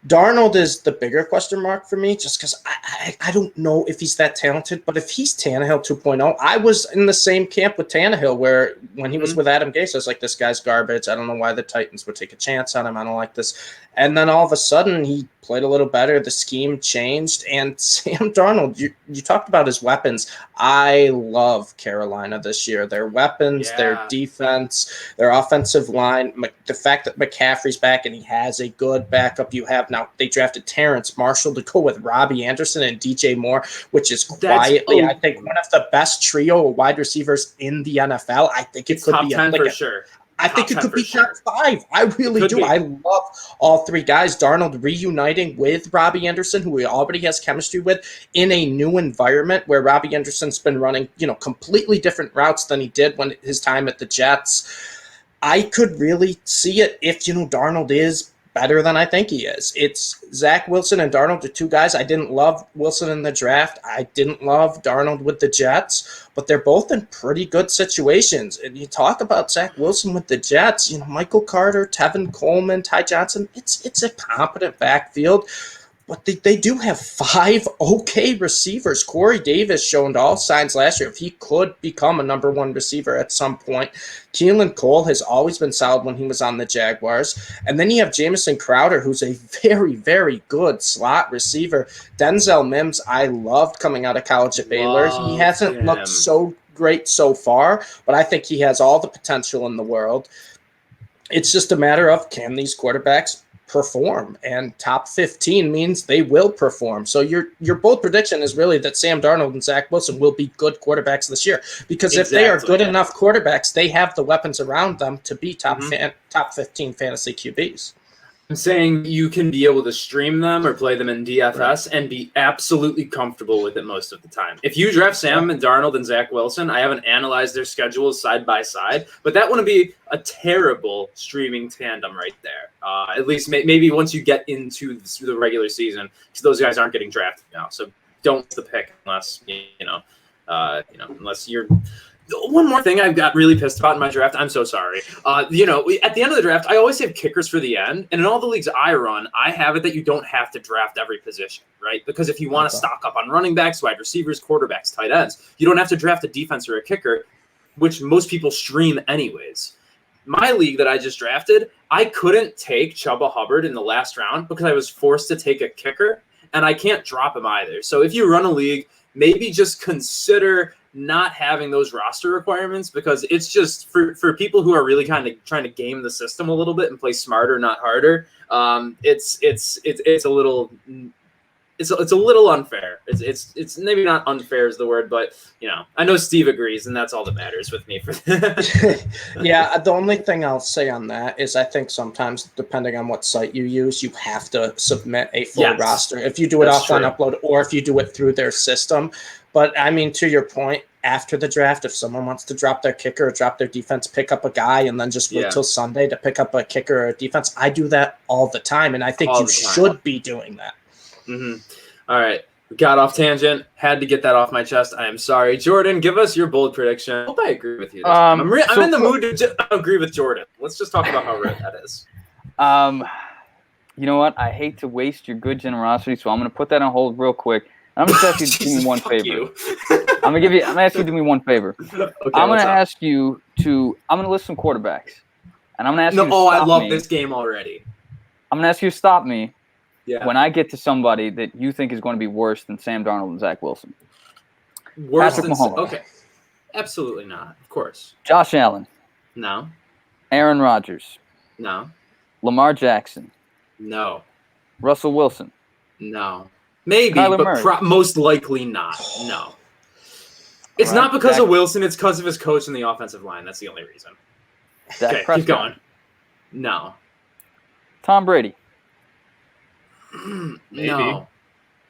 Darnold is the bigger question mark for me just because I don't know if he's that talented, but if he's Tannehill 2.0, I was in the same camp with Tannehill where when he was with Adam Gase, I was like, this guy's garbage. I don't know why the Titans would take a chance on him. I don't like this. And then all of a sudden he played a little better. The scheme changed. And Sam Darnold, you talked about his weapons. I love Carolina this year. Their weapons, their defense, their offensive line, the fact that McCaffrey's back and he has a good backup. You have now they drafted Terrence Marshall to go with Robbie Anderson and DJ Moore, which is quietly, I think, one of the best trio of wide receivers in the NFL. I think it could top be 10 for sure. I think it could be top 5. I really do. I love all 3 guys. Darnold reuniting with Robbie Anderson, who he already has chemistry with, in a new environment where Robbie Anderson's been running, completely different routes than he did when his time at the Jets. I could really see it if, Darnold is better than I think he is. It's Zach Wilson and Darnold are 2 guys. I didn't love Wilson in the draft. I didn't love Darnold with the Jets, but they're both in pretty good situations. And you talk about Zach Wilson with the Jets, Michael Carter, Tevin Coleman, Ty Johnson. It's a competent backfield. But they do have 5 okay receivers. Corey Davis showed all signs last year if he could become a number 1 receiver at some point. Keelan Cole has always been solid when he was on the Jaguars. And then you have Jamison Crowder, who's a very, very good slot receiver. Denzel Mims, I loved coming out of college at Baylor. He hasn't looked so great so far, but I think he has all the potential in the world. It's just a matter of, can these quarterbacks perform, and top 15 means they will perform. So your bold prediction is really that Sam Darnold and Zach Wilson will be good quarterbacks this year, because if they are good enough quarterbacks, they have the weapons around them to be top 15 fantasy QBs. I'm saying you can be able to stream them or play them in DFS and be absolutely comfortable with it most of the time. If you draft Sam and Darnold and Zach Wilson, I haven't analyzed their schedules side by side, but that wouldn't be a terrible streaming tandem right there. At least maybe once you get into the regular season, because those guys aren't getting drafted now. So don't the pick unless unless you're. One more thing I got really pissed about in my draft. I'm so sorry. At the end of the draft, I always have kickers for the end. And in all the leagues I run, I have it that you don't have to draft every position, right? Because if you want to stock up on running backs, wide receivers, quarterbacks, tight ends, you don't have to draft a defense or a kicker, which most people stream anyways. My league that I just drafted, I couldn't take Chubba Hubbard in the last round because I was forced to take a kicker, and I can't drop him either. So if you run a league, maybe just consider not having those roster requirements, because it's just for people who are really kind of trying to game the system a little bit and play smarter, not harder. It's a little unfair. It's maybe not unfair is the word, but I know Steve agrees, and that's all that matters with me for that. Yeah, the only thing I'll say on that is I think sometimes, depending on what site you use, you have to submit a full roster. If you do it offline upload, or if you do it through their system. But I mean, to your point, after the draft, if someone wants to drop their kicker or drop their defense, pick up a guy, and then just wait till Sunday to pick up a kicker or a defense, I do that all the time, and I think you should be doing that. Mm-hmm. All right. We got off tangent. Had to get that off my chest. I am sorry. Jordan, give us your bold prediction. I hope I agree with you. I'm in the mood to agree with Jordan. Let's just talk about how rare that is. You know what? I hate to waste your good generosity, so I'm going to put that on hold real quick. I'm going to ask you to do me one favor. I'm going to ask you to do me one favor. Okay, I'm going to ask you to – I'm going to list some quarterbacks. And I'm going to ask you to stop I love me. This game already. I'm going to ask you to stop me when I get to somebody that you think is going to be worse than Sam Darnold and Zach Wilson. Worse than Mahomes. Okay. Absolutely not. Of course. Josh Allen. No. Aaron Rodgers. No. Lamar Jackson. No. Russell Wilson. No. Maybe, Kyler but most likely not. No. It's not because of Wilson. It's because of his coach and the offensive line. That's the only reason. Okay, keep going. No. Tom Brady. No.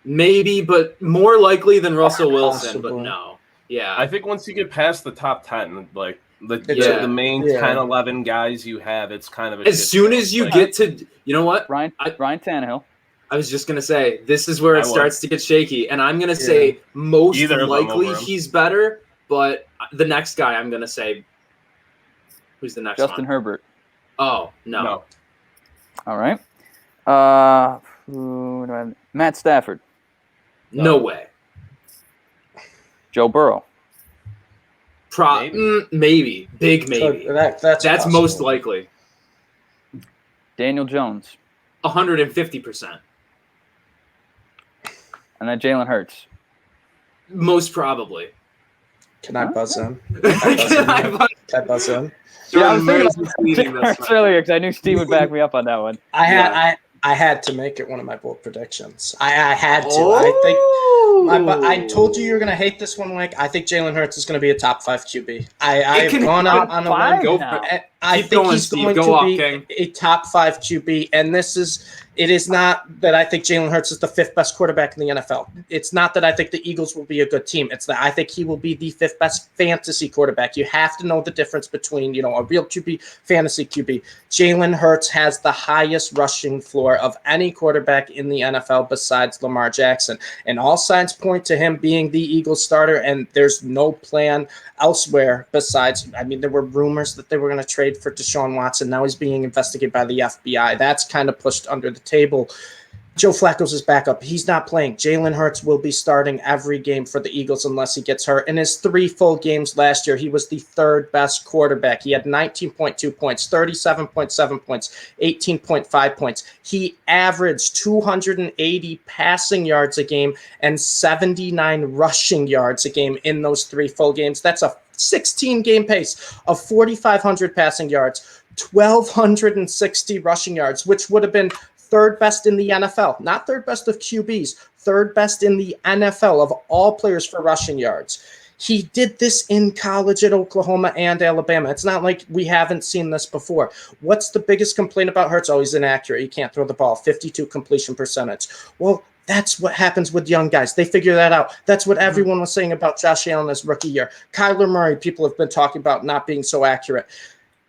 Maybe, but more likely than Russell Wilson, but no. Yeah. I think once you get past the top 10, like the main 10, 11 guys you have, it's kind of a as soon as you get to, you know what? Ryan Tannehill. I was just going to say, this is where it starts to get shaky. And I'm going to say most likely he's better, but the next guy I'm going to say, who's the next one? Justin Herbert. Oh, no. All right. Matt Stafford. No way. Joe Burrow. Maybe. Big maybe. That's most likely. Daniel Jones. 150%. And then Jalen Hurts. Most probably. Can I buzz in? Can I buzz in? Yeah, I was thinking about Hurts earlier because I knew Steve would back me up on that one. I had to make it one of my bold predictions. I had to. I told you were going to hate this one, Mike. I think Jalen Hurts is going to be a top 5 QB. I've gone out on a limb. I think he's going to be a top 5 QB, and it is not that I think Jalen Hurts is the 5th best quarterback in the NFL. It's not that I think the Eagles will be a good team. It's that I think he will be the 5th best fantasy quarterback. You have to know the difference between, a real QB, fantasy QB. Jalen Hurts has the highest rushing floor of any quarterback in the NFL besides Lamar Jackson. And all signs point to him being the Eagles starter, and there's no plan elsewhere besides, there were rumors that they were going to trade for Deshaun Watson. Now he's being investigated by the FBI. That's kind of pushed under the table. Joe Flacco's his backup. He's not playing. Jalen Hurts will be starting every game for the Eagles unless he gets hurt. In his 3 full games last year, he was the 3rd best quarterback. He had 19.2 points, 37.7 points, 18.5 points. He averaged 280 passing yards a game and 79 rushing yards a game in those 3 full games. That's a 16-game pace of 4,500 passing yards, 1,260 rushing yards, which would have been third best in the NFL, not third best of QBs, third best in the NFL of all players for rushing yards. He did this in college at Oklahoma and Alabama. It's not like we haven't seen this before. What's the biggest complaint about Hurts? Oh, he's inaccurate. He can't throw the ball. 52 completion percentage. Well, that's what happens with young guys. They figure that out. That's what everyone was saying about Josh Allen his rookie year. Kyler Murray, people have been talking about not being so accurate.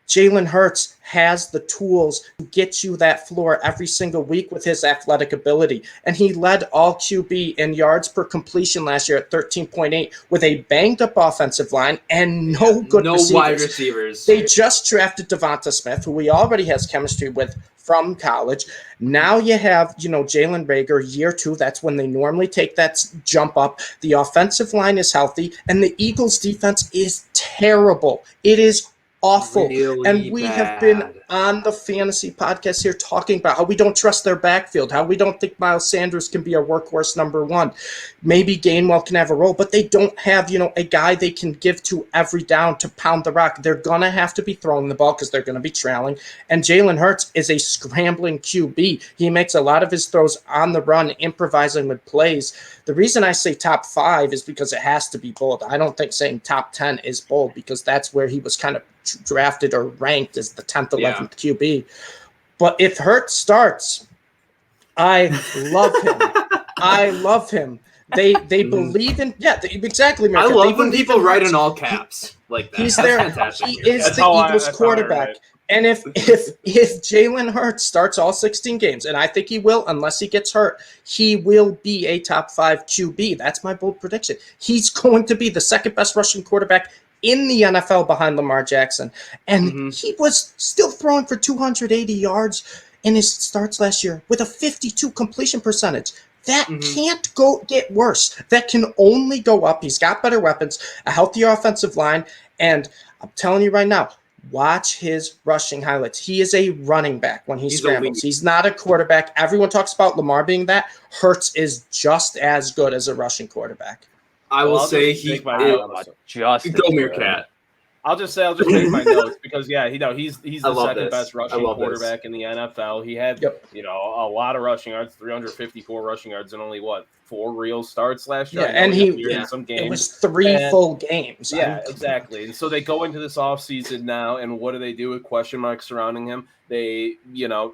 Jalen Hurts has the tools to get you that floor every single week with his athletic ability. And he led all QB in yards per completion last year at 13.8 with a banged-up offensive line and no wide receivers. They just drafted Devonta Smith, who he already has chemistry with from college. Now you have, Jalen Reagor, year 2. That's when they normally take that jump up. The offensive line is healthy, and the Eagles' defense is terrible. It is awful. Really and we have been on the fantasy podcast here talking about how we don't trust their backfield, how we don't think Miles Sanders can be a workhorse number 1. Maybe Gainwell can have a role, but they don't have, a guy they can give to every down to pound the rock. They're going to have to be throwing the ball because they're going to be trailing. And Jalen Hurts is a scrambling QB. He makes a lot of his throws on the run, improvising with plays. The reason I say top 5 is because it has to be bold. I don't think saying top 10 is bold because that's where he was kind of drafted or ranked as the 10th, 11th QB. But if Hurts starts, I love him. I love him. They believe in exactly. I love when people write in all caps like that. He's there. Fantastic. He is the Eagles quarterback. And if Jalen Hurts starts all 16 games, and I think he will unless he gets hurt, he will be a top 5 QB. That's my bold prediction. He's going to be the second best rushing quarterback in the NFL behind Lamar Jackson. And he was still throwing for 280 yards in his starts last year with a 52 completion percentage. That can't get worse. That can only go up. He's got better weapons, a healthier offensive line, and I'm telling you right now, watch his rushing highlights. He is a running back when he scrambles. He's not a quarterback. Everyone talks about Lamar being that. Hurts is just as good as a rushing quarterback. I will say he just go Meerkat. I'll just take my notes because he's the second best rushing quarterback in the NFL. He had a lot of rushing yards, 354 rushing yards, and only 4 real starts last year. Yeah, and in some games. It was 3 full games. Yeah, exactly. And so they go into this offseason now, and what do with question marks surrounding him? They,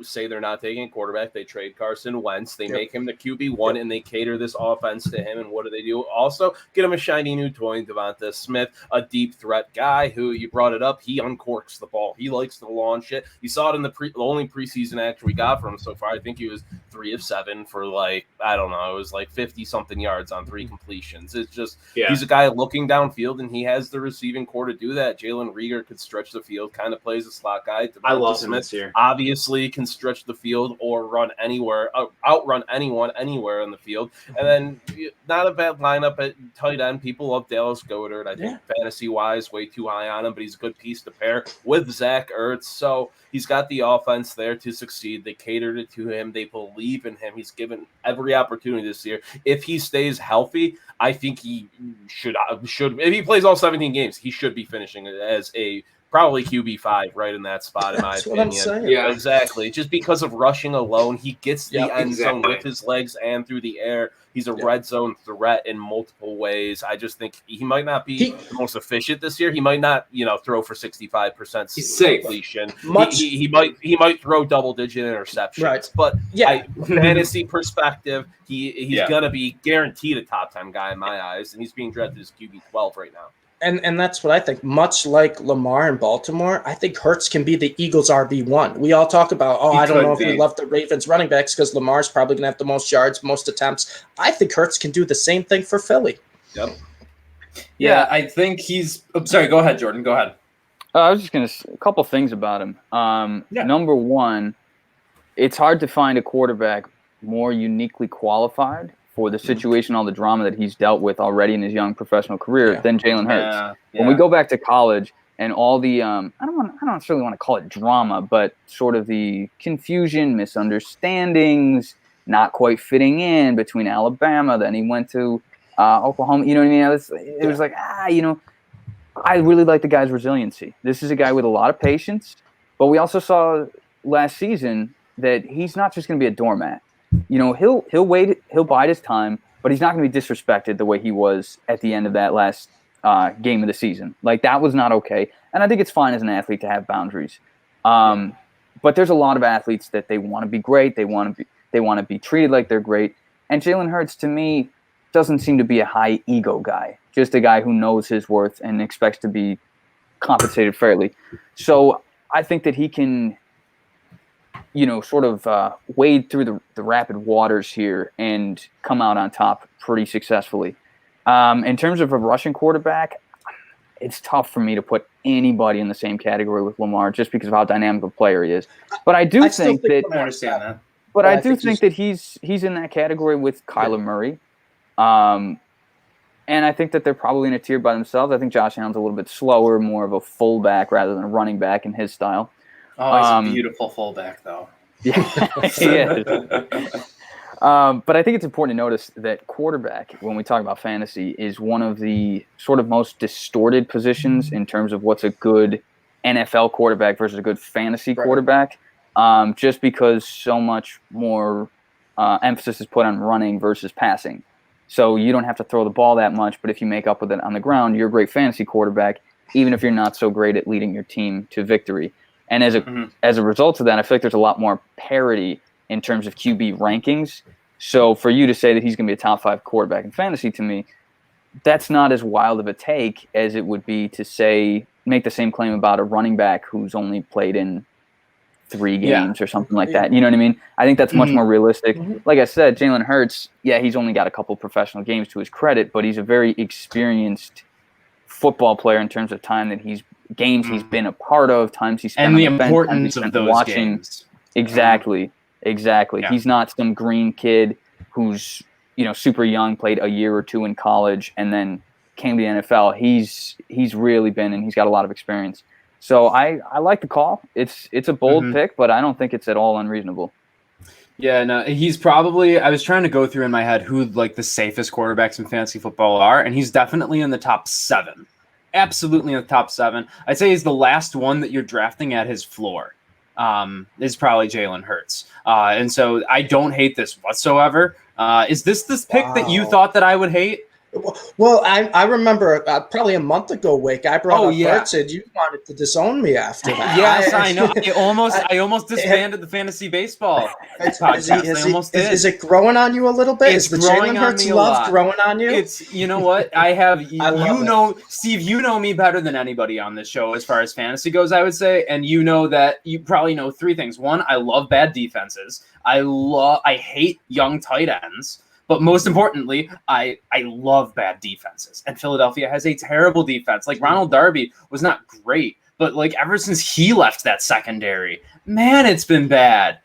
say they're not taking a quarterback. They trade Carson Wentz. They make him the QB1, and they cater this offense to him. And what do? Also, get him a shiny new toy, Devonta Smith, a deep threat guy who, you brought it up, he uncorks the ball. He likes to launch it. You saw it in the only preseason action we got from him so far. I think he was 3 of 7 for, it was 50-something yards on 3 completions. It's just, he's a guy looking downfield, and he has the receiving core to do that. Jalen Reagor could stretch the field, kind of plays a slot guy. I love him this year. Obviously can stretch the field or run anywhere, outrun anyone anywhere in the field. And then not a bad lineup at tight end. People love Dallas Goedert. I think fantasy-wise, way too high on him, but he's a good piece to pair with Zach Ertz. So he's got the offense there to succeed. They catered it to him. They believe in him. He's given every opportunity this year. If he stays healthy, I think he should. If he plays all 17 games, he should be finishing as a probably QB5 right in that spot, in my opinion. What I'm saying. Yeah, exactly. Just because of rushing alone, he gets the end zone with his legs and through the air. He's a red zone threat in multiple ways. I just think he might not be the most efficient this year. He might not, throw for 65% completion. He might throw double-digit interceptions. Right. But fantasy perspective, he's gonna be guaranteed a top 10 guy in my eyes, and he's being drafted as QB12 right now. And that's what I think. Much like Lamar in Baltimore, I think Hurts can be the Eagles' RB1. We all talk about, I don't know if we love the Ravens running backs because Lamar's probably going to have the most yards, most attempts. I think Hurts can do the same thing for Philly. Yep. Yeah, I think he's – sorry, go ahead, Jordan. Go ahead. I was just going to – a couple things about him. Number one, it's hard to find a quarterback more uniquely qualified for the situation, all the drama that he's dealt with already in his young professional career than Jalen Hurts. When we go back to college and all the I don't necessarily want to call it drama, but sort of the confusion, misunderstandings, not quite fitting in between Alabama, then he went to Oklahoma. You know what I mean? It was like, I really like the guy's resiliency. This is a guy with a lot of patience. But we also saw last season that he's not just going to be a doormat. He'll wait, he'll bide his time, but he's not going to be disrespected the way he was at the end of that last game of the season. Like, that was not okay. And I think it's fine as an athlete to have boundaries. But there's a lot of athletes that they want to be great. They want to be treated like they're great. And Jalen Hurts, to me, doesn't seem to be a high ego guy, just a guy who knows his worth and expects to be compensated fairly. So I think that he can, sort of wade through the rapid waters here and come out on top pretty successfully. In terms of a rushing quarterback, it's tough for me to put anybody in the same category with Lamar just because of how dynamic a player he is. But I think that I understand that. But I do think that he's in that category with Kyler Murray. And I think that they're probably in a tier by themselves. I think Josh Allen's a little bit slower, more of a fullback rather than a running back in his style. Oh, he's a beautiful fullback, though. Yeah, he is. But I think it's important to notice that quarterback, when we talk about fantasy, is one of the sort of most distorted positions in terms of what's a good NFL quarterback versus a good fantasy quarterback, just because so much more emphasis is put on running versus passing. So you don't have to throw the ball that much, but if you make up with it on the ground, you're a great fantasy quarterback, even if you're not so great at leading your team to victory. And as a result of that, I feel like there's a lot more parity in terms of QB rankings. So for you to say that he's going to be a top 5 quarterback in fantasy, to me, that's not as wild of a take as it would be to make the same claim about a running back who's only played in 3 games or something like that. You know what I mean? I think that's much more realistic. Like I said, Jalen Hurts, he's only got a couple professional games to his credit, but he's a very experienced football player in terms of time that he's been a part of, times he's spent and on the bench, importance of those games. Exactly. Yeah. He's not some green kid who's super young, played a year or 2 in college, and then came to the NFL. He's really been, and he's got a lot of experience. So I like the call. It's a bold pick, but I don't think it's at all unreasonable. Yeah, no, he's probably. I was trying to go through in my head who the safest quarterbacks in fantasy football are, and he's definitely in the top 7. Absolutely in the top 7. I'd say he's the last one that you're drafting at his floor. Is probably Jalen Hurts. And so I don't hate this whatsoever. Is this pick that you thought that I would hate? Well, I remember probably a month ago, Wake, I brought up Hurts and you wanted to disown me after that. Yes, I know. I almost disbanded the fantasy baseball podcast. Is it growing on you a little bit? It's is the growing Jalen on Hurts me a love lot. growing on you? It's, you know what? I have, Steve, you know me better than anybody on this show as far as fantasy goes, I would say. And you know that you probably know 3 things. 1, I love bad defenses. I hate young tight ends. But most importantly, I love bad defenses. And Philadelphia has a terrible defense. Like, Ronald Darby was not great, but ever since he left that secondary, man, it's been bad.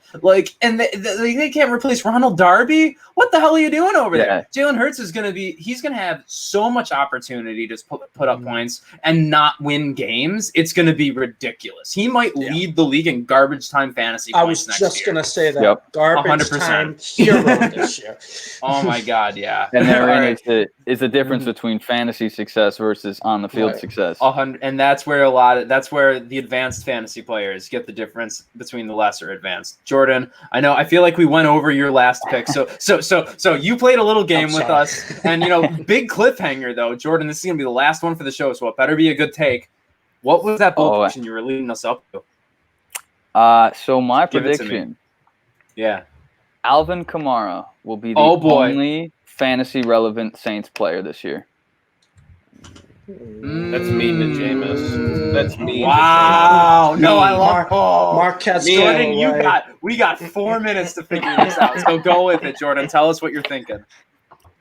And they can't replace Ronald Darby? What the hell are you doing over there? Jalen Hurts is going to have so much opportunity to put up points and not win games. It's going to be ridiculous. He might lead the league in garbage time fantasy points next year. I was just going to say that. Garbage 100%. Time hero this year. Oh my God, yeah. And therein is the difference between fantasy success versus on the field success. And that's where that's where the advanced fantasy players get the difference between the lesser advanced. Jordan, I feel like we went over your last pick. So you played a little game with us, and big cliffhanger though, Jordan. This is gonna be the last one for the show, so it better be a good take. What was that bold prediction you were leading us up to? So my prediction, Alvin Kamara will be the only fantasy relevant Saints player this year. That's mean to Jameis. That's mean. Wow. No, I love Marquez Callaway. We got 4 minutes to figure this out. So go with it, Jordan. Tell us what you're thinking.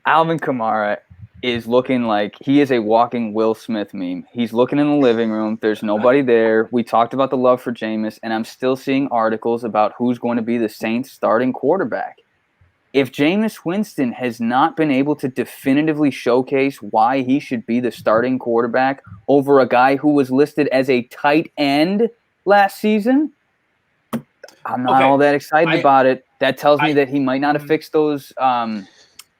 Alvin Kamara is looking like he is a walking Will Smith meme. He's looking in the living room. There's nobody there. We talked about the love for Jameis, and I'm still seeing articles about who's going to be the Saints starting quarterback. If Jameis Winston has not been able to definitively showcase why he should be the starting quarterback over a guy who was listed as a tight end last season, I'm not all that excited about it. That tells me that he might not have fixed those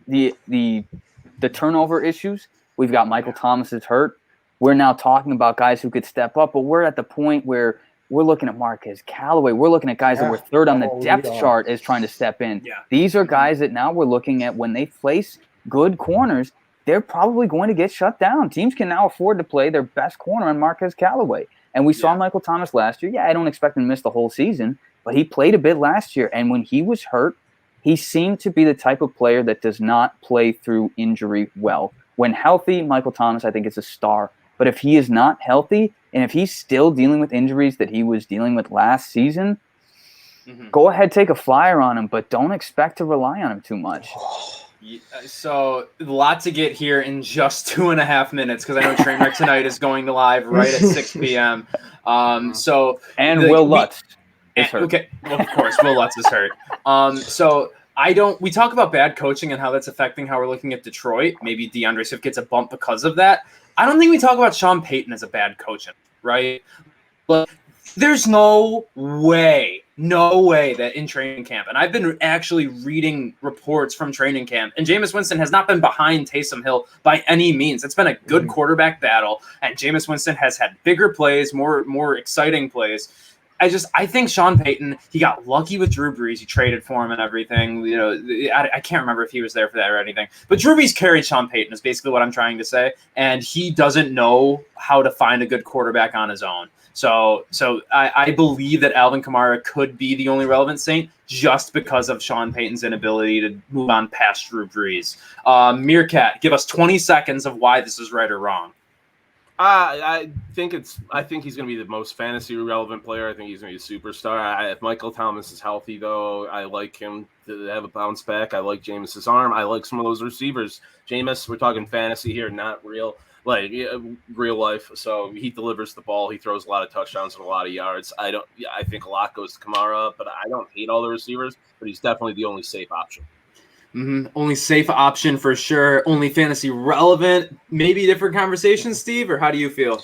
the turnover issues. We've got Michael Thomas is hurt. We're now talking about guys who could step up, but we're at the point where we're looking at Marquez Callaway. We're looking at guys that were third on the depth chart as trying to step in. Yeah. These are guys that now we're looking at when they face good corners, they're probably going to get shut down. Teams can now afford to play their best corner on Marquez Callaway. And we saw Michael Thomas last year. Yeah, I don't expect him to miss the whole season, but he played a bit last year. And when he was hurt, he seemed to be the type of player that does not play through injury well. When healthy, Michael Thomas, I think, is a star. But if he is not healthy, and if he's still dealing with injuries that he was dealing with last season, go ahead, take a flyer on him, but don't expect to rely on him too much. So a lot to get here in just 2.5 minutes because I know Trainwreck Tonight is going to live right at 6 p.m. Will Lutz is hurt. Okay, well, of course, Will Lutz is hurt. We talk about bad coaching and how that's affecting how we're looking at Detroit. Maybe DeAndre Swift gets a bump because of that. I don't think we talk about Sean Payton as a bad coach, right? But there's no way that in training camp, and I've been actually reading reports from training camp, and Jameis Winston has not been behind Taysom Hill by any means. It's been a good quarterback battle, and Jameis Winston has had bigger plays, more exciting plays. I think Sean Payton, he got lucky with Drew Brees. He traded for him and everything. You know, I can't remember if he was there for that or anything. But Drew Brees carried Sean Payton is basically what I'm trying to say. And he doesn't know how to find a good quarterback on his own. So I believe that Alvin Kamara could be the only relevant Saint just because of Sean Payton's inability to move on past Drew Brees. Meerkat, give us 20 seconds of why this is right or wrong. I think he's going to be the most fantasy relevant player. I think he's going to be a superstar. If Michael Thomas is healthy, though, I like him to have a bounce back. I like Jameis's arm. I like some of those receivers. Jameis, we're talking fantasy here, not real life. So he delivers the ball. He throws a lot of touchdowns and a lot of yards. I think a lot goes to Kamara, but I don't hate all the receivers. But he's definitely the only safe option. Only safe option for sure. Only fantasy relevant. Maybe different conversation, Steve, or how do you feel?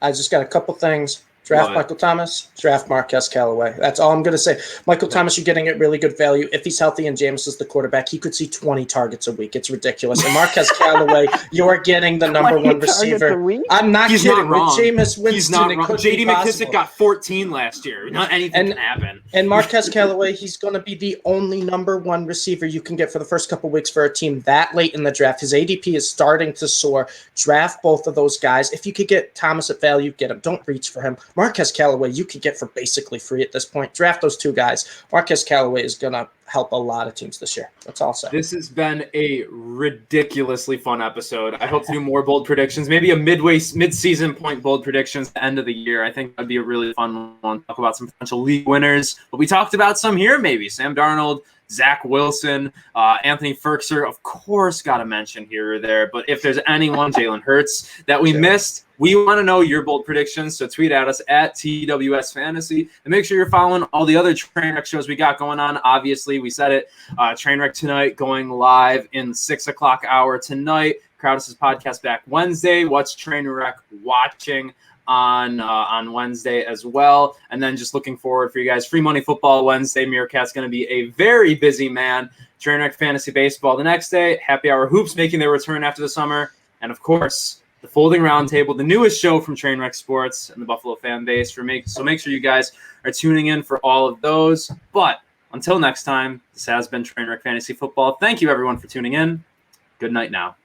I just got a couple things. Draft Michael Thomas, draft Marquez Callaway. That's all I'm going to say. Michael Thomas, you're getting at really good value. If he's healthy and Jameis is the quarterback, he could see 20 targets a week. It's ridiculous. And Marquez Callaway, you're getting the number one receiver. I'm not He's kidding. Not wrong. With Jameis Winston, he's not wrong. J.D. McKissick got 14 last year. Not anything can happen. And Marquez Callaway, he's going to be the only number one receiver you can get for the first couple weeks for a team that late in the draft. His ADP is starting to soar. Draft both of those guys. If you could get Thomas at value, get him. Don't reach for him. Marquez Callaway, you could get for basically free at this point. Draft those two guys. Marquez Callaway is going to help a lot of teams this year. That's all I'll say. This has been a ridiculously fun episode. I hope to do more bold predictions, maybe a mid-season point bold predictions at the end of the year. I think that'd be a really fun one. Talk about some potential league winners. But we talked about some here, maybe. Sam Darnold, Zach Wilson, Anthony Ferkser, of course, got to mention here or there. But if there's anyone, Jalen Hurts, that we missed, we want to know your bold predictions. So tweet at us at TWS Fantasy. And make sure you're following all the other Trainwreck shows we got going on. Obviously, we said it. Trainwreck Tonight going live in 6 o'clock hour tonight. Crowdus' podcast back Wednesday. What's Trainwreck watching on Wednesday as well. And then just looking forward for you guys. Free Money Football Wednesday. Meerkat's going to be a very busy man. Trainwreck Fantasy Baseball the next day. Happy Hour Hoops making their return after the summer. And, of course, the Folding Roundtable, the newest show from Trainwreck Sports and the Buffalo fan base. So make sure you guys are tuning in for all of those. But until next time, this has been Trainwreck Fantasy Football. Thank you, everyone, for tuning in. Good night now.